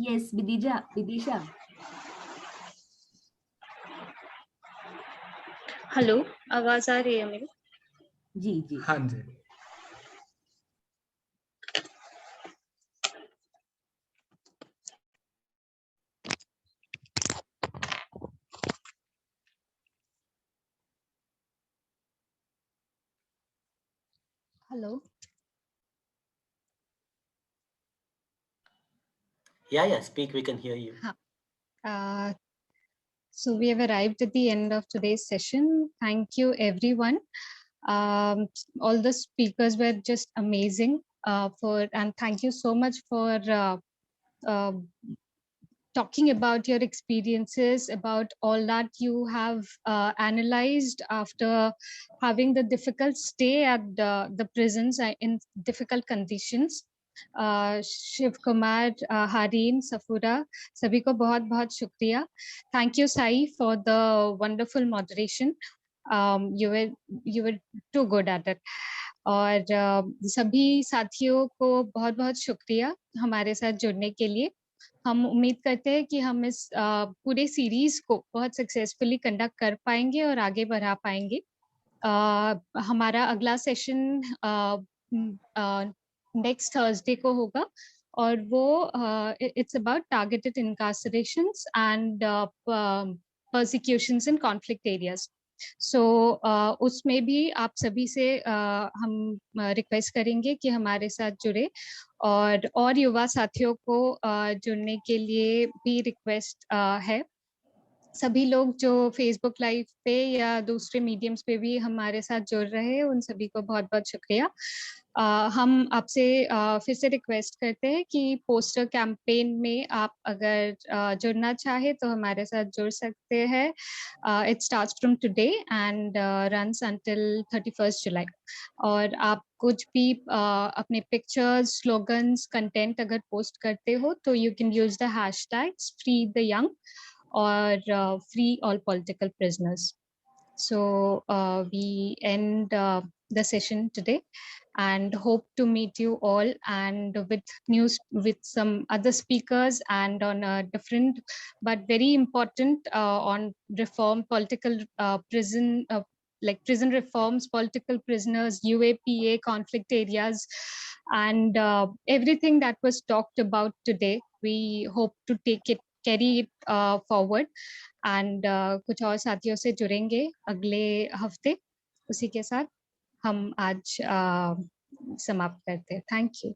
yes Vidisha. Hello, आवाज आ रही है मेरी? जी। हाँ जी। Hello. Yeah, speak, we can hear you. So we have arrived at the end of today's session. Thank you, everyone. All the speakers were just amazing. And thank you so much for talking about your experiences, about all that you have analyzed after having the difficult stay at the prisons in difficult conditions. Shiv Kumar, हारीन, Safura, सभी को बहुत बहुत शुक्रिया. Thank you, Sai, for the wonderful moderation. You were too good at it. और सभी साथियों को बहुत बहुत शुक्रिया हमारे साथ जुड़ने के लिए. हम उम्मीद करते हैं कि हम इस पूरे सीरीज को बहुत सक्सेसफुली कंडक्ट कर पाएंगे और आगे बढ़ा पाएंगे. हमारा अगला सेशन नेक्स्ट थर्सडे को होगा और वो it's about targeted incarcerations and persecutions in conflict areas. So उसमें भी आप सभी से हम रिक्वेस्ट करेंगे कि हमारे साथ जुड़े और युवा साथियों को जुड़ने के लिए भी रिक्वेस्ट है. सभी लोग जो फेसबुक लाइव पे या दूसरे मीडियम्स पे भी हमारे साथ जुड़ रहे हैं उन सभी को बहुत बहुत शुक्रिया. हम आपसे फिर से रिक्वेस्ट करते हैं कि पोस्टर कैंपेन में आप अगर जुड़ना चाहे तो हमारे साथ जुड़ सकते हैं. It starts from today and runs until 31st जुलाई. और आप कुछ भी अपने पिक्चर्स, स्लोगन्स, कंटेंट अगर पोस्ट करते हो तो you can use the hashtags free the young or free all political prisoners. So we end the session today and hope to meet you all and with some other speakers and on a different but very important on reform, political prison like prison reforms, political prisoners, UAPA, conflict areas, and everything that was talked about today. We hope to carry it forward and कुछ और साथियों से जुड़ेंगे अगले हफ्ते. उसी के साथ हम आज समाप्त करते हैं. Thank you.